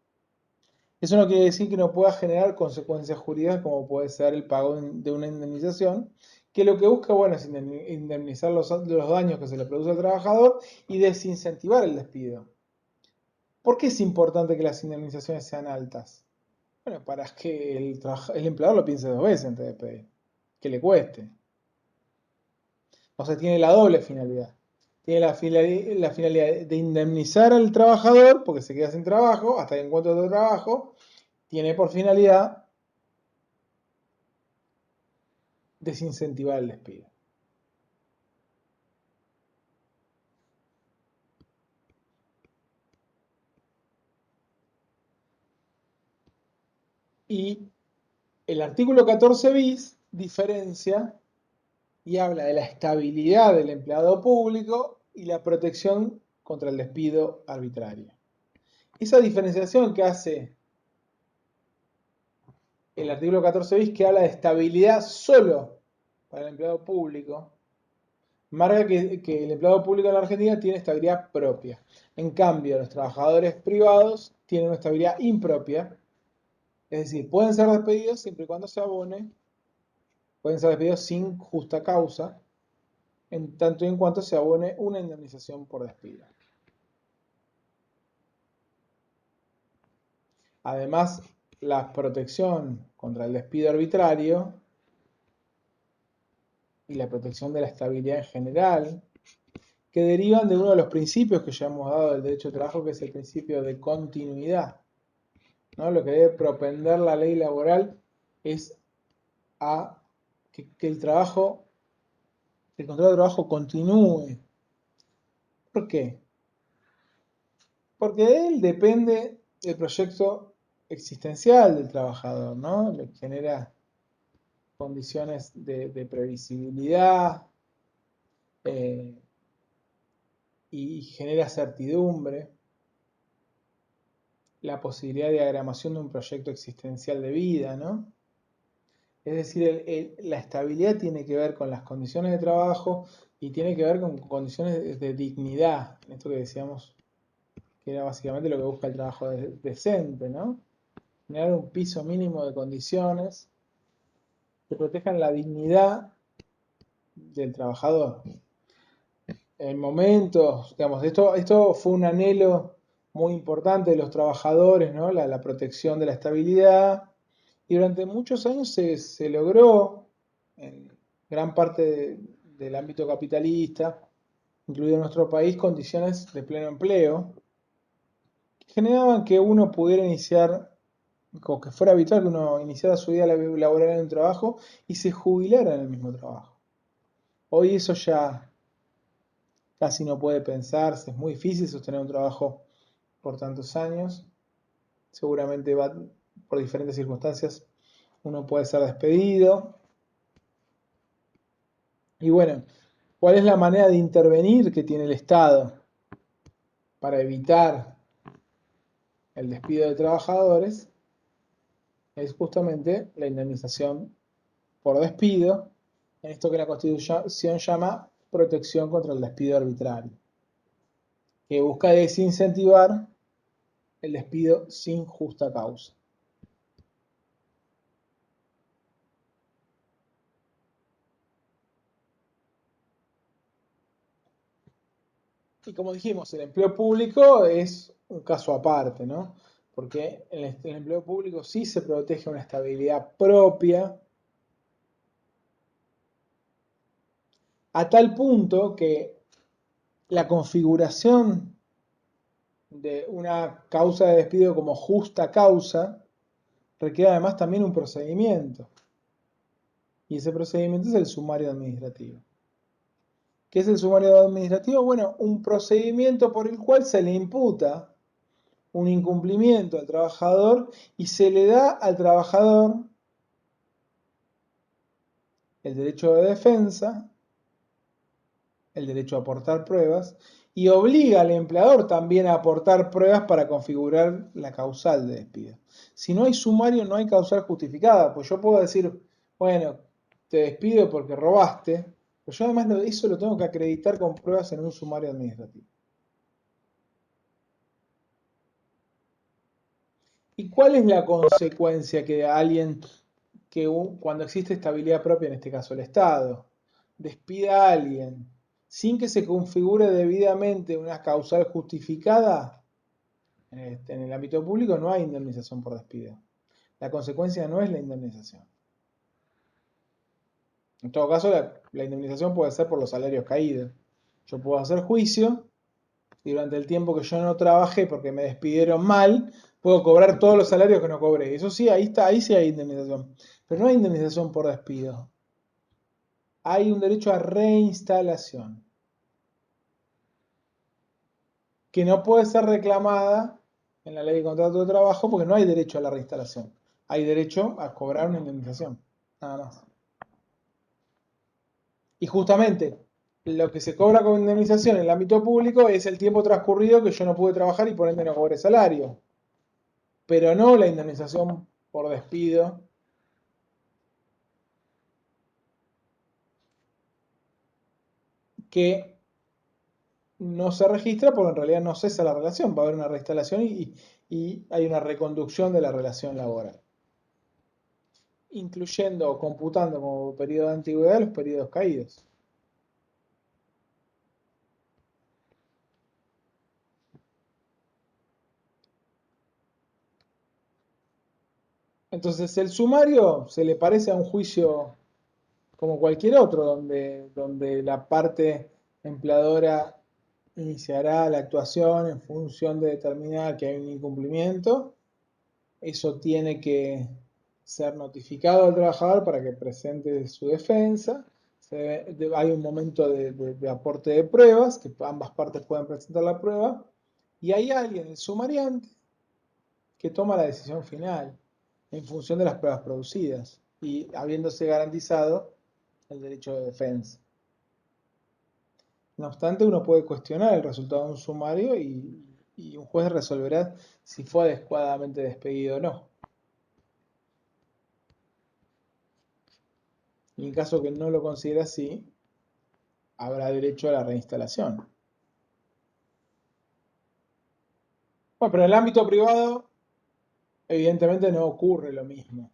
eso no quiere decir que no pueda generar consecuencias jurídicas como puede ser el pago de una indemnización, que lo que busca, bueno, es indemnizar los daños que se le produce al trabajador y desincentivar el despido. ¿Por qué es importante que las indemnizaciones sean altas? Bueno, para que el empleador lo piense dos veces antes de despedir, que le cueste. O sea, tiene la doble finalidad. Tiene la finalidad de indemnizar al trabajador porque se queda sin trabajo hasta que encuentre otro trabajo. Tiene por finalidad desincentivar el despido. Y el artículo 14 bis diferencia y habla de la estabilidad del empleado público y la protección contra el despido arbitrario. Esa diferenciación que hace el artículo 14 bis, que habla de estabilidad solo para el empleado público, marca que el empleado público en la Argentina tiene estabilidad propia. En cambio, los trabajadores privados tienen una estabilidad impropia, es decir, pueden ser despedidos siempre y cuando se abone, pueden ser despedidos sin justa causa, en tanto y en cuanto se abone una indemnización por despido. Además, la protección contra el despido arbitrario y la protección de la estabilidad en general, que derivan de uno de los principios que ya hemos dado del derecho de trabajo, que es el principio de continuidad, ¿no? Lo que debe propender la ley laboral es a que el trabajo, el contrato de trabajo continúe. ¿Por qué? Porque de él depende el proyecto existencial del trabajador, ¿no? Le genera condiciones de previsibilidad y genera certidumbre, la posibilidad de diagramación de un proyecto existencial de vida, ¿no? Es decir, la estabilidad tiene que ver con las condiciones de trabajo y tiene que ver con condiciones de dignidad, esto que decíamos que era básicamente lo que busca el trabajo decente, ¿no? Generar un piso mínimo de condiciones que protejan la dignidad del trabajador. En momentos, digamos, esto fue un anhelo muy importante de los trabajadores, ¿no? La protección de la estabilidad, y durante muchos años se logró en gran parte del ámbito capitalista, incluido en nuestro país, condiciones de pleno empleo, que generaban que uno pudiera iniciar, o que fuera habitual que uno iniciara su vida laboral en un trabajo y se jubilara en el mismo trabajo. Hoy eso ya casi no puede pensarse, es muy difícil sostener un trabajo por tantos años, seguramente va por diferentes circunstancias, uno puede ser despedido. Y bueno, ¿cuál es la manera de intervenir que tiene el Estado para evitar el despido de trabajadores? Es justamente la indemnización por despido, en esto que la Constitución llama protección contra el despido arbitrario, que busca desincentivar el despido sin justa causa. Y como dijimos, el empleo público es un caso aparte, ¿no? Porque en el empleo público sí se protege una estabilidad propia, a tal punto que la configuración de una causa de despido como justa causa requiere además también un procedimiento. Y ese procedimiento es el sumario administrativo. ¿Qué es el sumario administrativo? Bueno, un procedimiento por el cual se le imputa un incumplimiento al trabajador y se le da al trabajador el derecho de defensa, el derecho a aportar pruebas y obliga al empleador también a aportar pruebas para configurar la causal de despido. Si no hay sumario, no hay causal justificada, pues yo puedo decir, bueno, te despido porque robaste, pero yo además eso lo tengo que acreditar con pruebas en un sumario administrativo. ¿Y cuál es la consecuencia que alguien, cuando existe estabilidad propia, en este caso el Estado, despida a alguien sin que se configure debidamente una causal justificada? En el ámbito público no hay indemnización por despido. La consecuencia no es la indemnización. En todo caso, la indemnización puede ser por los salarios caídos. Yo puedo hacer juicio y durante el tiempo que yo no trabajé porque me despidieron mal, puedo cobrar todos los salarios que no cobré. Eso sí, ahí sí hay indemnización. Pero no hay indemnización por despido. Hay un derecho a reinstalación que no puede ser reclamada en la ley de contrato de trabajo porque no hay derecho a la reinstalación. Hay derecho a cobrar una indemnización. Nada más. Y justamente lo que se cobra como indemnización en el ámbito público es el tiempo transcurrido que yo no pude trabajar y por ende no cobré salario. Pero no la indemnización por despido, que no se registra porque en realidad no cesa la relación, va a haber una reinstalación y hay una reconducción de la relación laboral, incluyendo o computando como periodo de antigüedad los periodos caídos. Entonces el sumario se le parece a un juicio como cualquier otro, donde la parte empleadora iniciará la actuación en función de determinar que hay un incumplimiento. Eso tiene que ser notificado al trabajador para que presente su defensa. Hay un momento de aporte de pruebas, que ambas partes pueden presentar la prueba, y hay alguien, el sumariante, que toma la decisión final en función de las pruebas producidas y habiéndose garantizado el derecho de defensa. No obstante, uno puede cuestionar el resultado de un sumario y un juez resolverá si fue adecuadamente despedido o no. Y en caso que no lo considere así, habrá derecho a la reinstalación. Bueno, pero en el ámbito privado, evidentemente no ocurre lo mismo.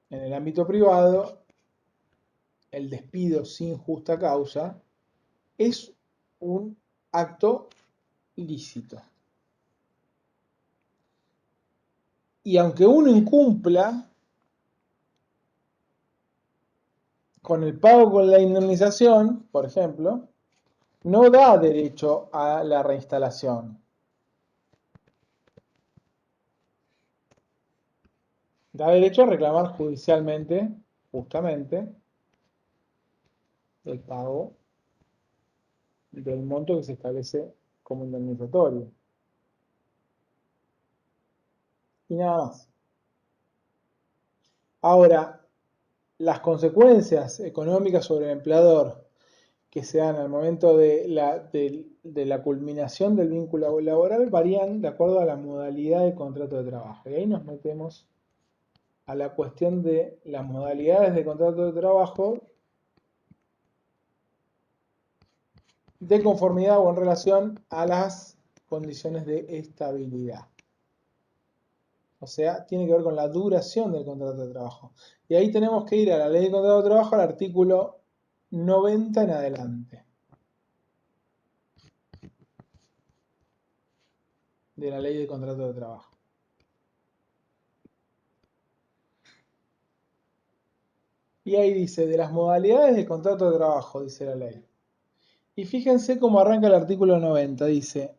En el ámbito privado, el despido sin justa causa es un acto ilícito. Y aunque uno incumpla con el pago con la indemnización, por ejemplo, no da derecho a la reinstalación. Da derecho a reclamar judicialmente, justamente, el pago del monto que se establece como indemnizatorio. Y nada más. Ahora, las consecuencias económicas sobre el empleador que se dan al momento de la culminación del vínculo laboral varían de acuerdo a la modalidad de contrato de trabajo. Y ahí nos metemos a la cuestión de las modalidades de contrato de trabajo de conformidad o en relación a las condiciones de estabilidad. O sea, tiene que ver con la duración del contrato de trabajo. Y ahí tenemos que ir a la ley de contrato de trabajo, al artículo 90 en adelante de la ley de contrato de trabajo. Y ahí dice, de las modalidades de contrato de trabajo, dice la ley. Y fíjense cómo arranca el artículo 90, dice,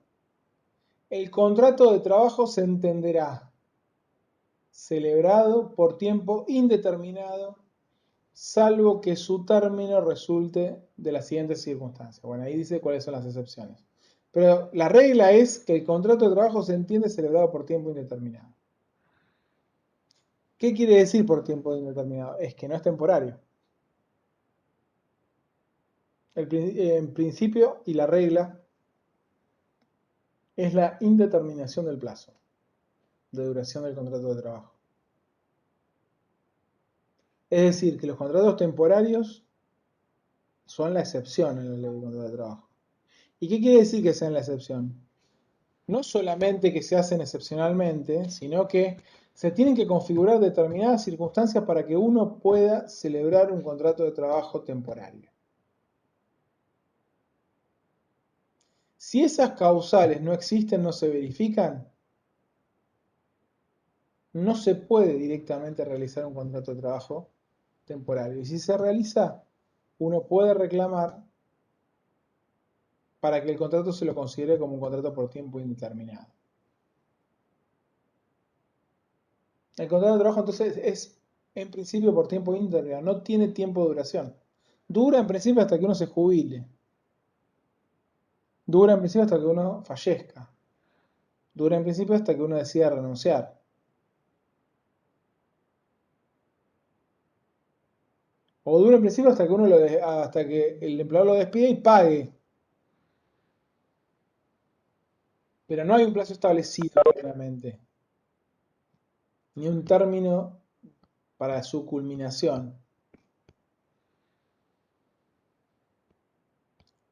el contrato de trabajo se entenderá celebrado por tiempo indeterminado, salvo que su término resulte de las siguientes circunstancias. Bueno, ahí dice cuáles son las excepciones. Pero la regla es que el contrato de trabajo se entiende celebrado por tiempo indeterminado. ¿Qué quiere decir por tiempo indeterminado? Es que no es temporario. En principio y la regla es la indeterminación del plazo de duración del contrato de trabajo. Es decir, que los contratos temporarios son la excepción en la ley de contrato de trabajo. ¿Y qué quiere decir que sean la excepción? No solamente que se hacen excepcionalmente, sino que se tienen que configurar determinadas circunstancias para que uno pueda celebrar un contrato de trabajo temporario. Si esas causales no existen, no se verifican, no se puede directamente realizar un contrato de trabajo temporario. Y si se realiza, uno puede reclamar para que el contrato se lo considere como un contrato por tiempo indeterminado. El contrato de trabajo entonces es en principio por tiempo indeterminado, no tiene tiempo de duración. Dura en principio hasta que uno se jubile. Dura en principio hasta que uno fallezca. Dura en principio hasta que uno decida renunciar. O dura en principio hasta que hasta que el empleador lo despide y pague. Pero no hay un plazo establecido claramente, ni un término para su culminación.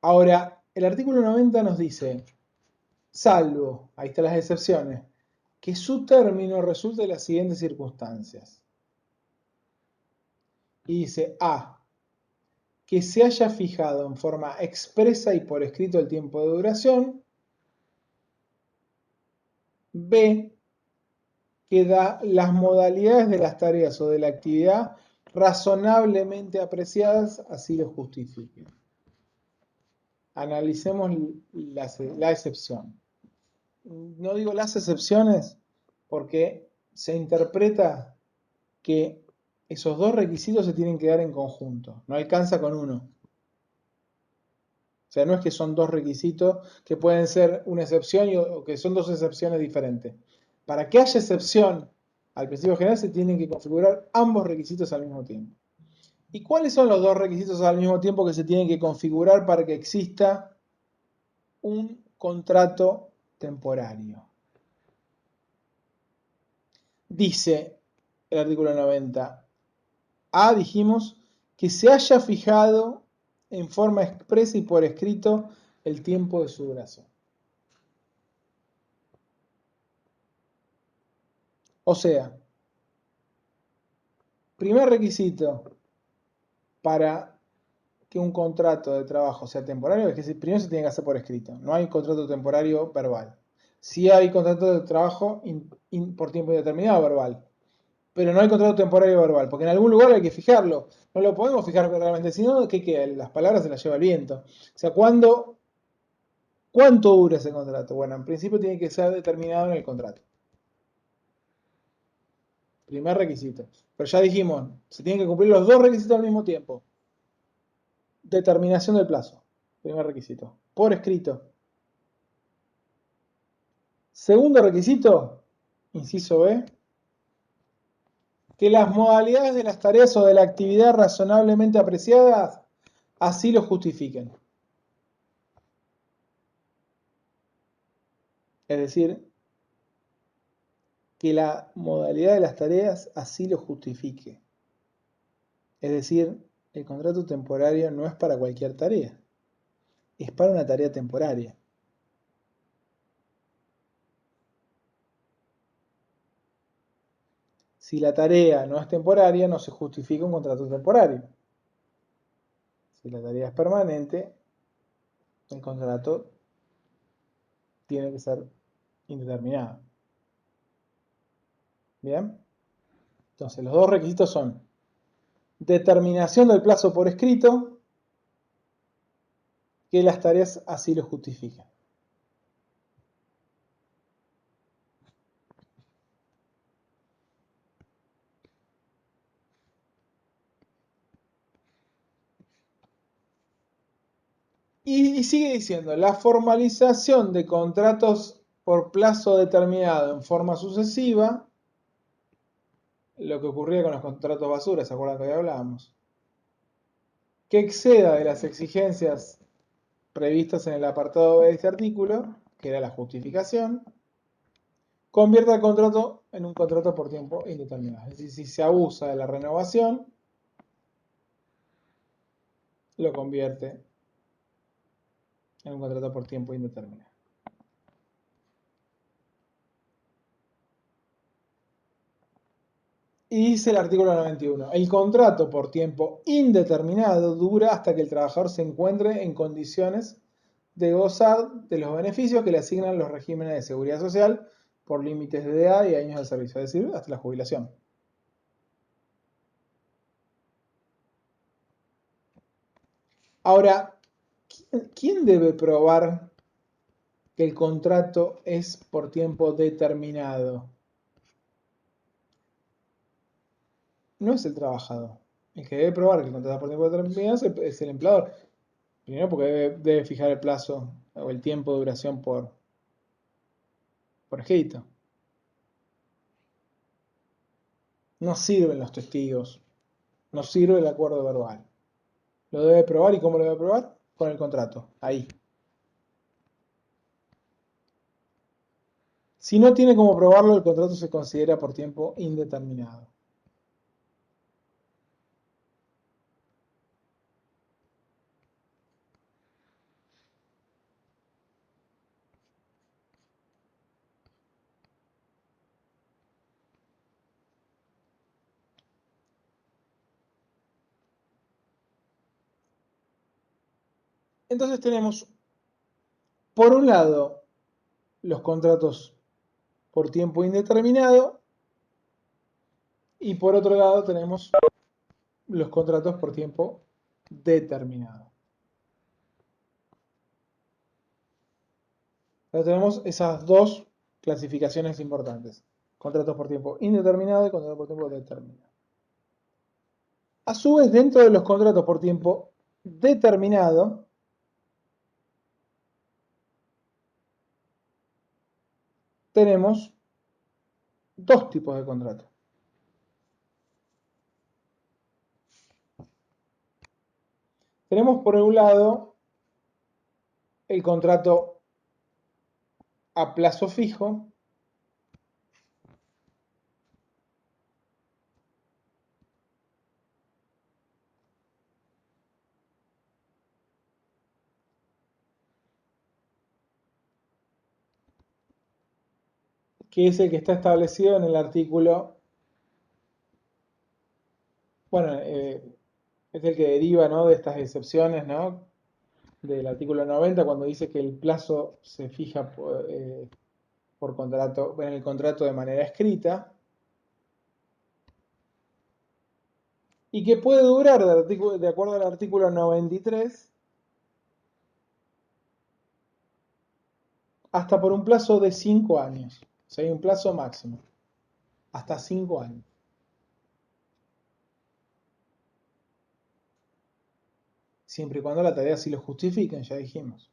Ahora, el artículo 90 nos dice, salvo, ahí están las excepciones, que su término resulte de las siguientes circunstancias. Y dice A, que se haya fijado en forma expresa y por escrito el tiempo de duración. B, que da las modalidades de las tareas o de la actividad razonablemente apreciadas, así lo justifiquen. Analicemos la excepción. No digo las excepciones porque se interpreta que esos dos requisitos se tienen que dar en conjunto, no alcanza con uno. O sea, no es que son dos requisitos que pueden ser una excepción o que son dos excepciones diferentes. Para que haya excepción al principio general se tienen que configurar ambos requisitos al mismo tiempo. ¿Y cuáles son los dos requisitos al mismo tiempo que se tienen que configurar para que exista un contrato temporario? Dice el artículo 90. A, dijimos, que se haya fijado en forma expresa y por escrito el tiempo de su duración. O sea, primer requisito para que un contrato de trabajo sea temporario es que primero se tiene que hacer por escrito. No hay contrato temporario verbal. Sí hay contrato de trabajo por tiempo indeterminado verbal, pero no hay contrato temporario verbal, porque en algún lugar hay que fijarlo. No lo podemos fijar realmente, sino que las palabras se las lleva el viento. O sea, ¿cuánto dura ese contrato? Bueno, en principio tiene que ser determinado en el contrato. Primer requisito. Pero ya dijimos, se tienen que cumplir los dos requisitos al mismo tiempo. Determinación del plazo. Primer requisito. Por escrito. Segundo requisito, inciso B, que las modalidades de las tareas o de la actividad razonablemente apreciadas así lo justifiquen. Es decir, que la modalidad de las tareas así lo justifique. Es decir, el contrato temporario no es para cualquier tarea, es para una tarea temporaria. Si la tarea no es temporaria, no se justifica un contrato temporario. Si la tarea es permanente, el contrato tiene que ser indeterminado. ¿Bien? Entonces, los dos requisitos son determinación del plazo por escrito, que las tareas así lo justifican. Y sigue diciendo, la formalización de contratos por plazo determinado en forma sucesiva, lo que ocurría con los contratos basura, ¿se acuerdan que hoy hablábamos? Que exceda de las exigencias previstas en el apartado B de este artículo, que era la justificación, convierte el contrato en un contrato por tiempo indeterminado. Es decir, si se abusa de la renovación, lo convierte en un contrato por tiempo indeterminado. Y dice el artículo 91, el contrato por tiempo indeterminado dura hasta que el trabajador se encuentre en condiciones de gozar de los beneficios que le asignan los regímenes de seguridad social por límites de edad y años de servicio, es decir, hasta la jubilación. Ahora, ¿quién debe probar que el contrato es por tiempo determinado? No es el trabajador. El que debe probar que el contrato es por tiempo determinado es el empleador. Primero porque debe fijar el plazo o el tiempo de duración por escrito. No sirven los testigos. No sirve el acuerdo verbal. Lo debe probar, ¿y cómo lo debe probar? Con el contrato. Ahí. Si no tiene cómo probarlo, el contrato se considera por tiempo indeterminado. Entonces tenemos, por un lado, los contratos por tiempo indeterminado y por otro lado tenemos los contratos por tiempo determinado. Ahora tenemos esas dos clasificaciones importantes. Contratos por tiempo indeterminado y contratos por tiempo determinado. A su vez, dentro de los contratos por tiempo determinado, tenemos dos tipos de contratos. Tenemos por un lado el contrato a plazo fijo, que es el que está establecido en el artículo, bueno, es el que deriva, ¿no?, de estas excepciones, ¿no?, del artículo 90, cuando dice que el plazo se fija por contrato, en el contrato de manera escrita, y que puede durar, de acuerdo al artículo 93, hasta por un plazo de 5 años. O sea, hay un plazo máximo, hasta 5 años. Siempre y cuando la tarea sí lo justifiquen, ya dijimos.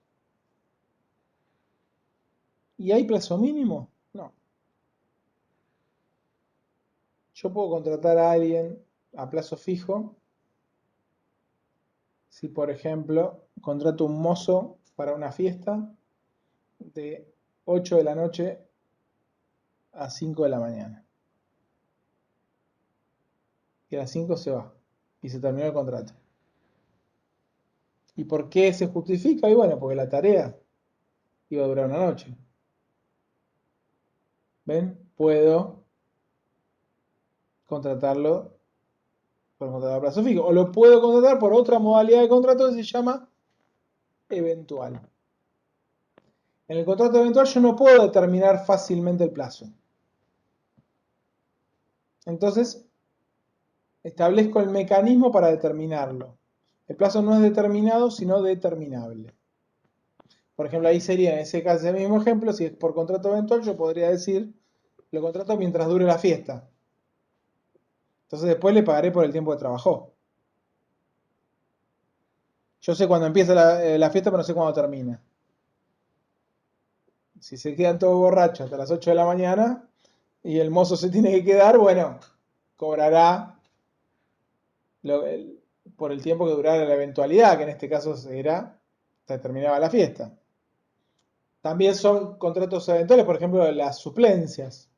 ¿Y hay plazo mínimo? No. Yo puedo contratar a alguien a plazo fijo si, por ejemplo, contrato un mozo para una fiesta de 8 de la noche a 5 de la mañana. Y a las 5 se va y se terminó el contrato. ¿Y por qué se justifica? Y bueno, porque la tarea iba a durar una noche. ¿Ven? Puedo contratarlo por contrato a plazo fijo. O lo puedo contratar por otra modalidad de contrato que se llama eventual. En el contrato eventual yo no puedo determinar fácilmente el plazo. Entonces, establezco el mecanismo para determinarlo. El plazo no es determinado, sino determinable. Por ejemplo, ahí sería, en ese caso, ese mismo ejemplo, si es por contrato eventual, yo podría decir, lo contrato mientras dure la fiesta. Entonces después le pagaré por el tiempo que trabajó. Yo sé cuándo empieza la fiesta, pero no sé cuándo termina. Si se quedan todos borrachos hasta las 8 de la mañana y el mozo se tiene que quedar, bueno, cobrará por el tiempo que durara la eventualidad, que en este caso era, se terminaba la fiesta. También son contratos eventuales, por ejemplo, las suplencias.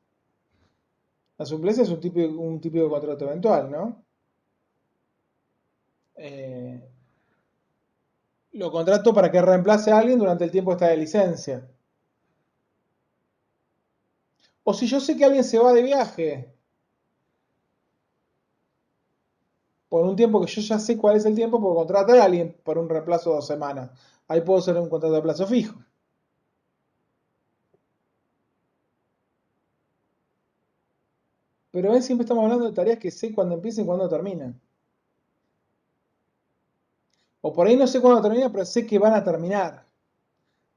La suplencia es un típico de contrato eventual, ¿no? Lo contrato para que reemplace a alguien durante el tiempo que está de licencia. O si yo sé que alguien se va de viaje por un tiempo que yo ya sé cuál es el tiempo, puedo contratar a alguien por un reemplazo de 2 semanas. Ahí puedo hacer un contrato de plazo fijo. Pero ven, siempre estamos hablando de tareas que sé cuándo empiezan y cuándo terminan. O por ahí no sé cuándo terminan, pero sé que van a terminar.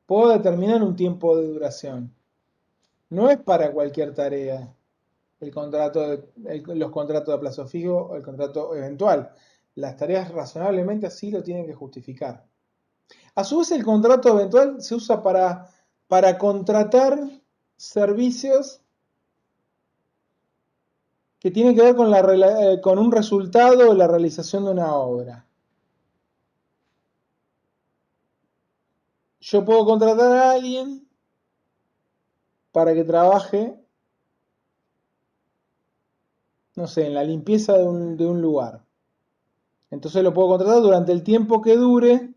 Puedo determinar un tiempo de duración. No es para cualquier tarea los contratos de plazo fijo o el contrato eventual. Las tareas razonablemente así lo tienen que justificar. A su vez, el contrato eventual se usa para contratar servicios que tienen que ver con un resultado o la realización de una obra. Yo puedo contratar a alguien para que trabaje, no sé, en la limpieza de un lugar. Entonces lo puedo contratar durante el tiempo que dure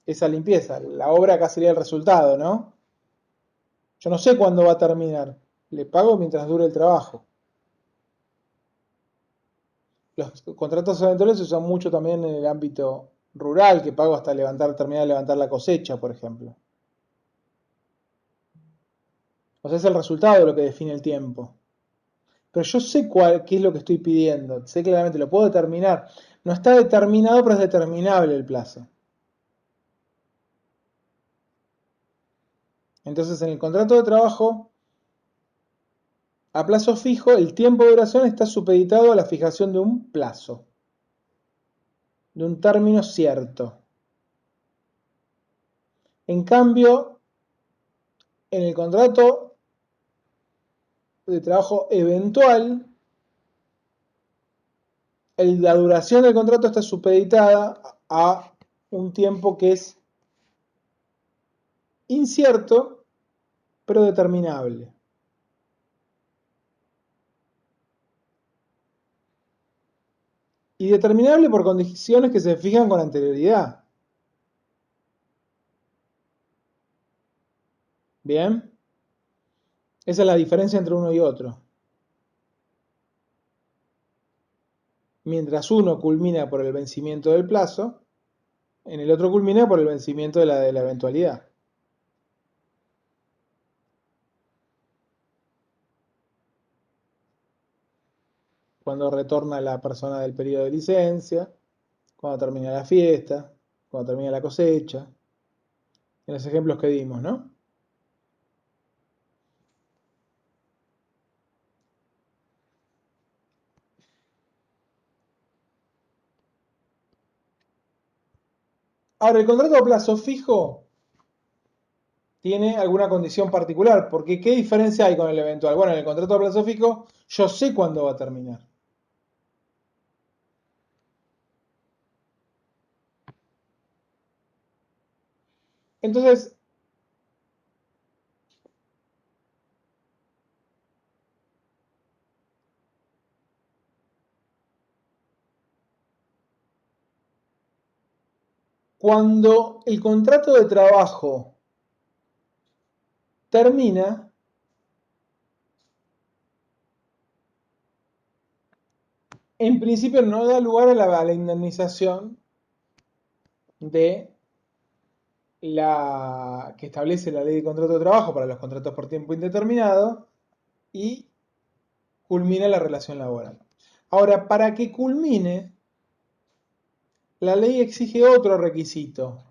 esa limpieza. La obra acá sería el resultado, ¿no? Yo no sé cuándo va a terminar. Le pago mientras dure el trabajo. Los contratos eventuales se usan mucho también en el ámbito rural, que pago hasta terminar de levantar la cosecha, por ejemplo. O sea, es el resultado de lo que define el tiempo. Pero yo sé qué es lo que estoy pidiendo. Sé claramente, lo puedo determinar. No está determinado, pero es determinable el plazo. Entonces, en el contrato de trabajo, A plazo fijo, el tiempo de duración está supeditado a la fijación de un plazo, de un término cierto. En cambio, en el contrato de trabajo eventual, la duración del contrato está supeditada a un tiempo que es incierto, pero determinable. Y determinable por condiciones que se fijan con anterioridad. ¿Bien? Esa es la diferencia entre uno y otro. Mientras uno culmina por el vencimiento del plazo, en el otro culmina por el vencimiento de la eventualidad. Cuando retorna la persona del periodo de licencia, cuando termina la fiesta, cuando termina la cosecha, en los ejemplos que dimos, ¿no? Ahora, el contrato a plazo fijo tiene alguna condición particular, porque ¿qué diferencia hay con el eventual? Bueno, en el contrato a plazo fijo yo sé cuándo va a terminar. Entonces, cuando el contrato de trabajo termina, en principio no da lugar a la indemnización de la que establece la ley de contrato de trabajo para los contratos por tiempo indeterminado y culmina la relación laboral. Ahora, para que culmine, la ley exige otro requisito.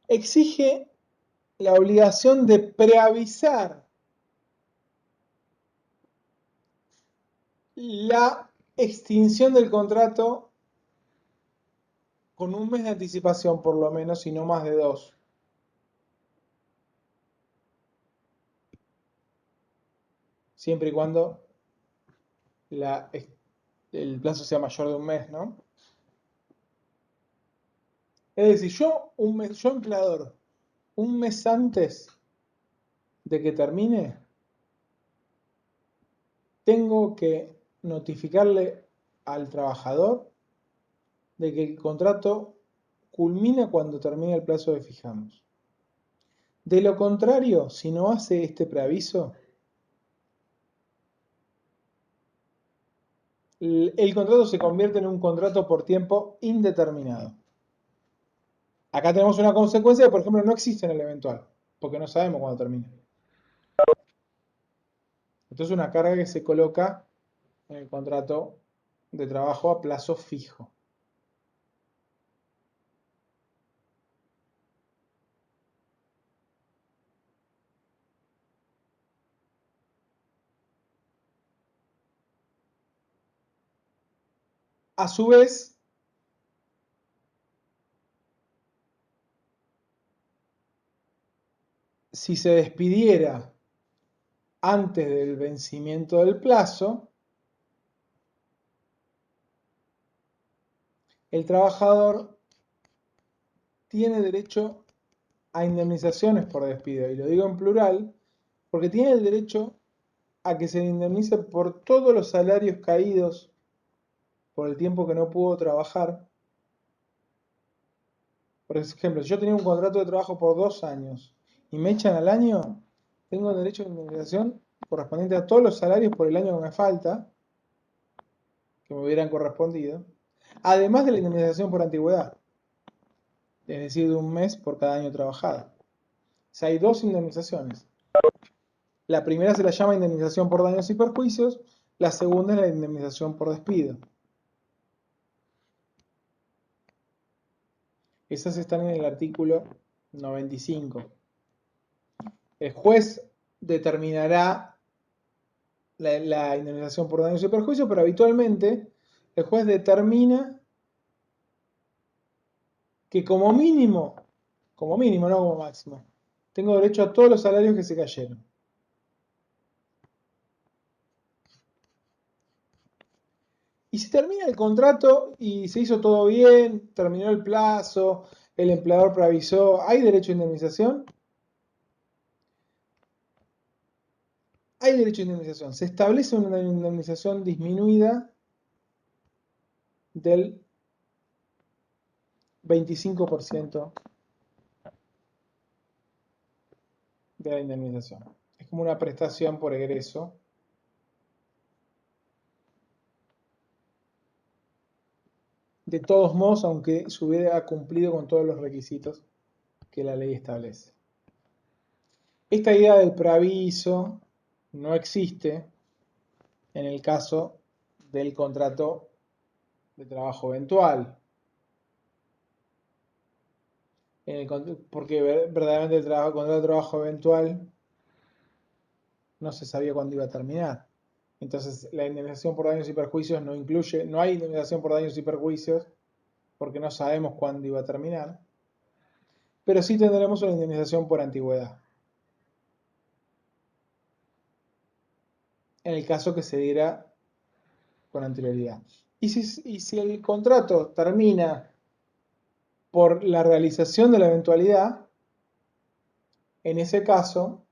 Exige la obligación de preavisar la extinción del contrato con un mes de anticipación por lo menos y no más de 2. Siempre y cuando el plazo sea mayor de un mes, ¿no? Es decir, yo empleador, un mes antes de que termine, tengo que notificarle al trabajador de que el contrato culmina cuando termine el plazo que fijamos. De lo contrario, si no hace este preaviso, el contrato se convierte en un contrato por tiempo indeterminado. Acá tenemos una consecuencia que, por ejemplo, no existe en el eventual, porque no sabemos cuándo termina. Entonces, una carga que se coloca en el contrato de trabajo a plazo fijo. A su vez, si se despidiera antes del vencimiento del plazo, el trabajador tiene derecho a indemnizaciones por despido, y lo digo en plural, porque tiene el derecho a que se le indemnice por todos los salarios caídos por el tiempo que no pudo trabajar. Por ejemplo, si yo tenía un contrato de trabajo por 2 años y me echan al año, tengo derecho a indemnización correspondiente a todos los salarios por el año que me falta, que me hubieran correspondido, además de la indemnización por antigüedad, es decir, de un mes por cada año trabajado. O sea, hay 2 indemnizaciones. La primera se la llama indemnización por daños y perjuicios, la segunda es la indemnización por despido. Esas están en el artículo 95. El juez determinará la indemnización por daños y perjuicios, pero habitualmente el juez determina que como mínimo, no como máximo, tengo derecho a todos los salarios que se cayeron. Y si termina el contrato y se hizo todo bien, terminó el plazo, el empleador preavisó, ¿hay derecho a indemnización? Hay derecho a indemnización. Se establece una indemnización disminuida del 25% de la indemnización. Es como una prestación por egreso. De todos modos, aunque se hubiera cumplido con todos los requisitos que la ley establece. Esta idea del preaviso no existe en el caso del contrato de trabajo eventual. Porque verdaderamente el contrato de trabajo eventual no se sabía cuándo iba a terminar. Entonces la indemnización por daños y perjuicios no hay indemnización por daños y perjuicios porque no sabemos cuándo iba a terminar, pero sí tendremos una indemnización por antigüedad. En el caso que se diera con anterioridad. Y si el contrato termina por la realización de la eventualidad, en ese caso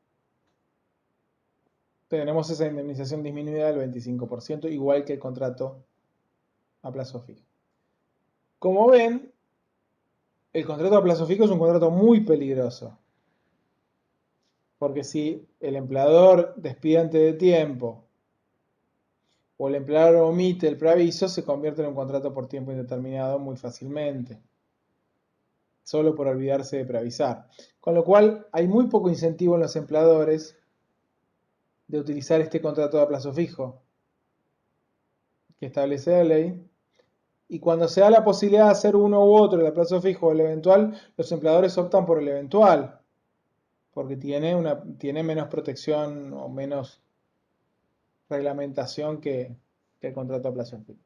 tendremos esa indemnización disminuida del 25%, igual que el contrato a plazo fijo. Como ven, el contrato a plazo fijo es un contrato muy peligroso, porque si el empleador despide antes de tiempo o el empleador omite el preaviso, se convierte en un contrato por tiempo indeterminado muy fácilmente, solo por olvidarse de preavisar. Con lo cual, hay muy poco incentivo en los empleadores de utilizar este contrato a plazo fijo que establece la ley. Y cuando se da la posibilidad de hacer uno u otro, el a plazo fijo o el eventual, los empleadores optan por el eventual, porque tiene menos protección o menos reglamentación que el contrato a plazo fijo.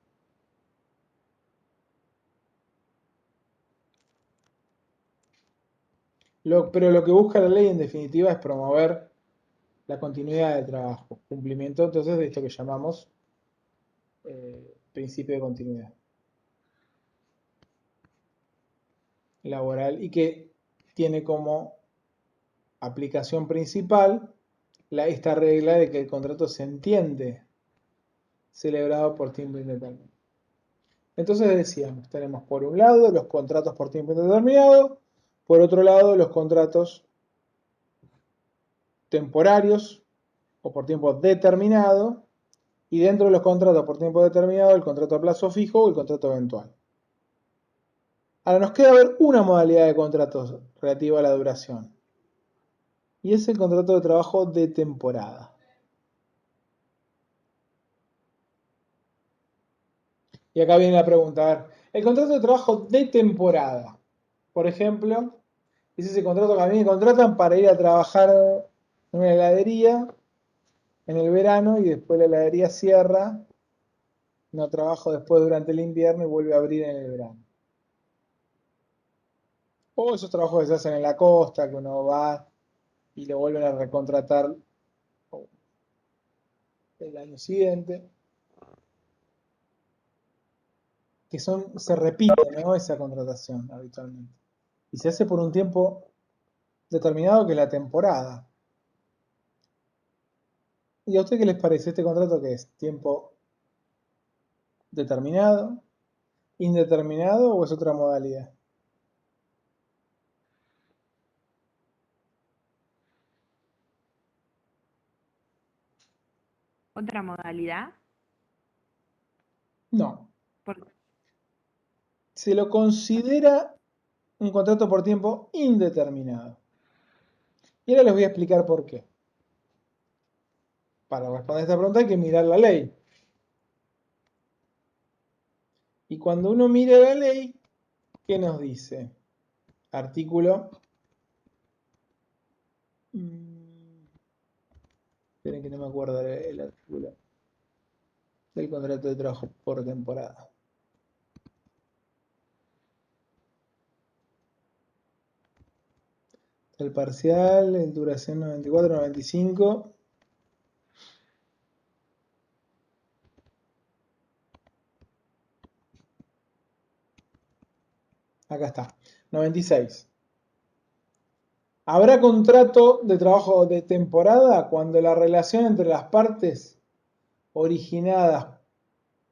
Pero lo que busca la ley en definitiva es promover la continuidad del trabajo, cumplimiento entonces de esto que llamamos principio de continuidad laboral y que tiene como aplicación principal esta regla de que el contrato se entiende celebrado por tiempo indeterminado. Entonces decíamos, tenemos por un lado los contratos por tiempo indeterminado, por otro lado los contratos temporarios o por tiempo determinado, y dentro de los contratos por tiempo determinado el contrato a plazo fijo o el contrato eventual. Ahora nos queda ver una modalidad de contratos relativa a la duración, y es el contrato de trabajo de temporada. Y acá viene la pregunta, a ver, el contrato de trabajo de temporada, por ejemplo, es ese contrato que a mí me contratan para ir a trabajar en una heladería en el verano y después la heladería cierra, no trabajo después durante el invierno y vuelve a abrir en el verano. O esos trabajos que se hacen en la costa, que uno va y lo vuelven a recontratar el año siguiente, que se repite, ¿no? Esa contratación habitualmente. Y se hace por un tiempo determinado que es la temporada. ¿Y a usted qué les parece este contrato que es? ¿Tiempo determinado, indeterminado o es otra modalidad? ¿Otra modalidad? No. Por- Se lo considera un contrato por tiempo indeterminado. Y ahora les voy a explicar por qué. Para responder esta pregunta hay que mirar la ley. Y cuando uno mira la ley, ¿qué nos dice? Artículo Esperen que no me acuerdo el artículo del contrato de trabajo por temporada. El parcial, en duración 94, 95. Acá está, 96. Habrá contrato de trabajo de temporada cuando la relación entre las partes originadas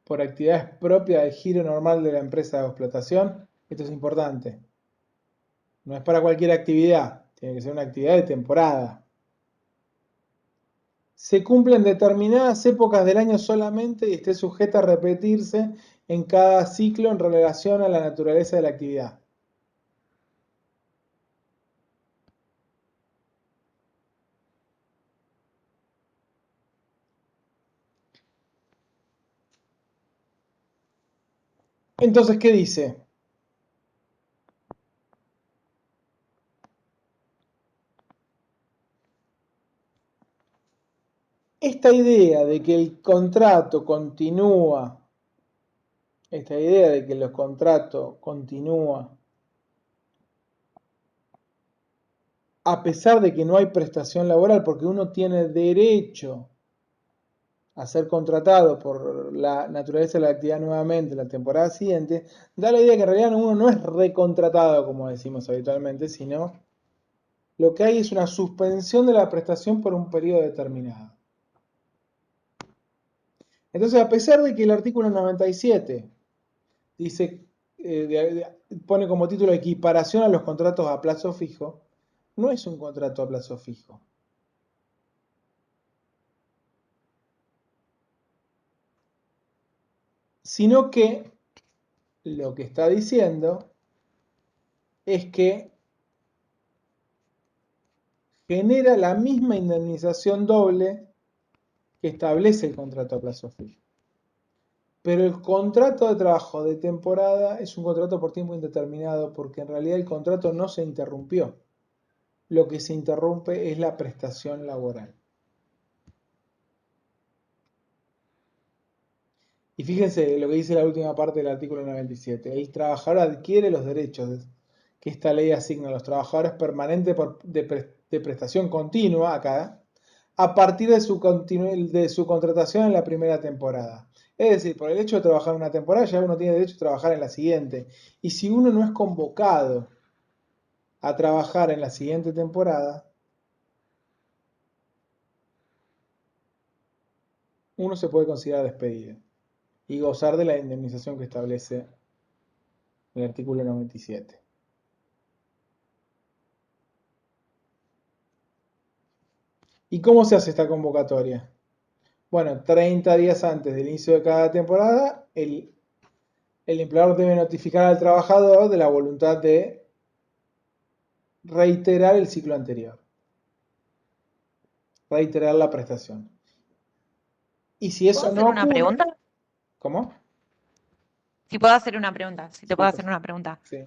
por actividades propias del giro normal de la empresa de explotación. Esto es importante. No es para cualquier actividad, tiene que ser una actividad de temporada. Se cumple en determinadas épocas del año solamente y esté sujeta a repetirse en cada ciclo en relación a la naturaleza de la actividad. Entonces, ¿qué dice? Esta idea de que el contrato continúa, esta idea de que los contratos continúan a pesar de que no hay prestación laboral, porque uno tiene derecho a ser contratado por la naturaleza de la actividad nuevamente la temporada siguiente, da la idea que en realidad uno no es recontratado, como decimos habitualmente, sino lo que hay es una suspensión de la prestación por un periodo determinado. Entonces, a pesar de que el artículo 97 dice, pone como título equiparación a los contratos a plazo fijo, no es un contrato a plazo fijo. Sino que lo que está diciendo es que genera la misma indemnización doble que establece el contrato a plazo fijo. Pero el contrato de trabajo de temporada es un contrato por tiempo indeterminado porque en realidad el contrato no se interrumpió. Lo que se interrumpe es la prestación laboral. Y fíjense lo que dice la última parte del artículo 97. El trabajador adquiere los derechos que esta ley asigna a los trabajadores permanentes de prestación continua, acá, a partir de su contratación en la primera temporada. Es decir, por el hecho de trabajar en una temporada, ya uno tiene derecho a trabajar en la siguiente. Y si uno no es convocado a trabajar en la siguiente temporada, uno se puede considerar despedido y gozar de la indemnización que establece el artículo 97. ¿Y cómo se hace esta convocatoria? Bueno, 30 días antes del inicio de cada temporada, el empleador debe notificar al trabajador de la voluntad de reiterar el ciclo anterior, reiterar la prestación. Y si ¿Puedo eso hacer no una ocurre, pregunta? ¿cómo? Si puedo hacer una pregunta, si te Sí, puedo pues, hacer una pregunta. sí.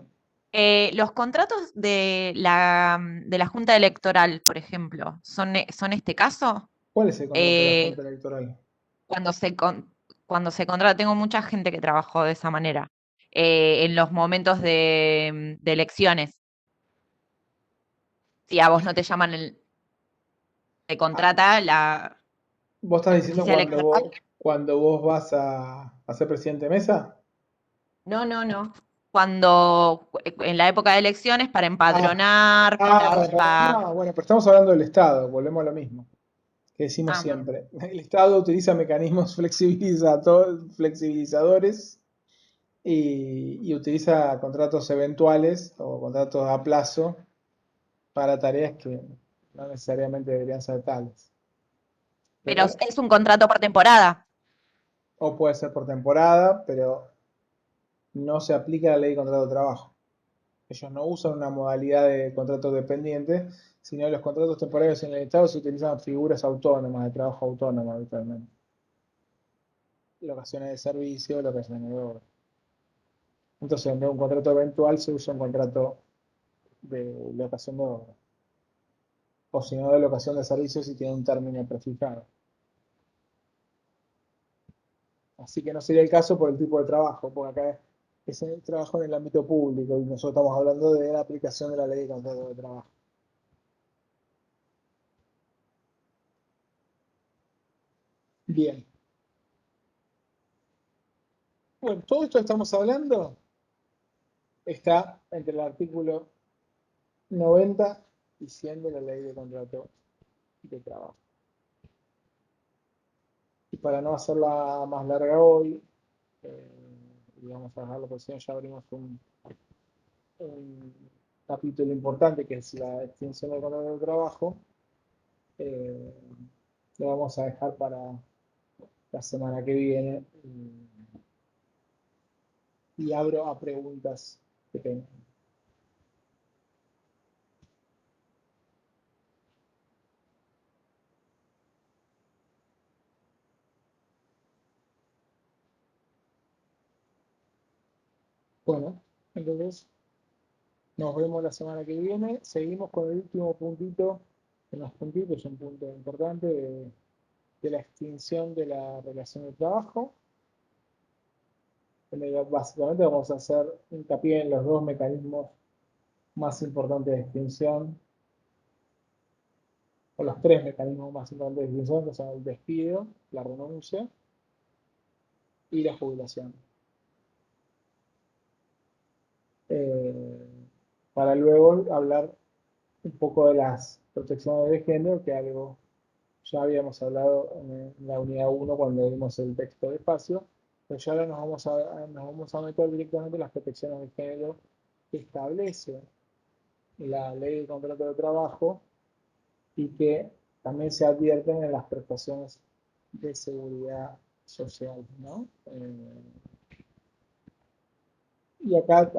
Los contratos de la Junta Electoral, por ejemplo, ¿son este caso? ¿Cuál es el contrato de la Eh, Junta Electoral? cuando se contrata, tengo mucha gente que trabajó de esa manera, en los momentos de elecciones. Si a vos no te llaman, te Ah, contrata la ¿vos estás diciendo justicia electoral. cuando vos vas a ser presidente de mesa? No, no, no. Cuando en la época de elecciones para Ah, empadronar, no, bueno, pero estamos hablando del Estado, volvemos a lo mismo que decimos ah, siempre. El Estado utiliza mecanismos flexibilizadores y utiliza contratos eventuales o contratos a plazo para tareas que no necesariamente deberían ser tales. pero Pero, es un contrato por temporada. o puede ser por temporada, pero no se aplica la ley de contrato de trabajo. Ellos no usan una modalidad de contrato dependiente, sino los contratos temporarios en el Estado se utilizan figuras autónomas, de trabajo autónomo habitualmente. Locaciones de servicio, locaciones de obra. Entonces, en vez de un contrato eventual se usa un contrato de locación de obra. o si no de locación de servicios si tiene un término prefijado. Así que no sería el caso por el tipo de trabajo, porque acá es el trabajo en el ámbito público y nosotros estamos hablando de la aplicación de la ley de contrato de trabajo. Bien. Bueno, todo esto que estamos hablando está entre el artículo 90 y 100 de la ley de contrato de trabajo. Y para no hacerla más larga hoy, y vamos a dejarlo porque si no ya abrimos un capítulo importante que es la extinción del contrato de trabajo, lo vamos a dejar para la semana que viene y abro a preguntas que tengan. Bueno, entonces nos vemos la semana que viene. Seguimos con el último puntito, en los puntitos, un punto importante de la extinción de la relación de trabajo. Básicamente vamos a hacer hincapié en los dos mecanismos más importantes de extinción, o los tres mecanismos más importantes de extinción, que son el despido, la renuncia y la jubilación. Para luego hablar un poco de las protecciones de género, que algo ya habíamos hablado en la unidad 1 cuando vimos el texto de espacio, pero ya ahora nos vamos a meter directamente en las protecciones de género que establece la ley de contrato de trabajo y que también se advierten en las prestaciones de seguridad social, ¿no? Y acá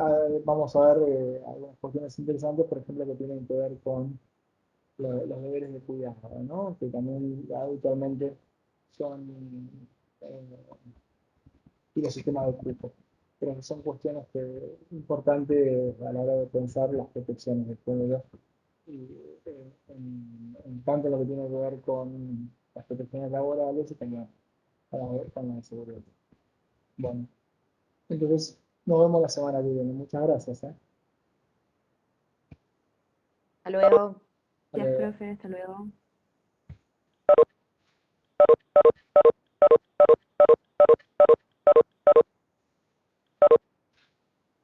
vamos a ver algunas cuestiones interesantes, por ejemplo, que tienen que ver con los deberes de cuidado, ¿no? Que también habitualmente son y los sistemas de cupo. Pero que son cuestiones importantes a la hora de pensar las protecciones de género y en tanto lo que tiene que ver con las protecciones laborales y también para ver con la de seguridad. Bueno, entonces nos vemos la semana que viene. Muchas gracias. Hasta luego. Hasta Gracias, luego. profe, hasta luego.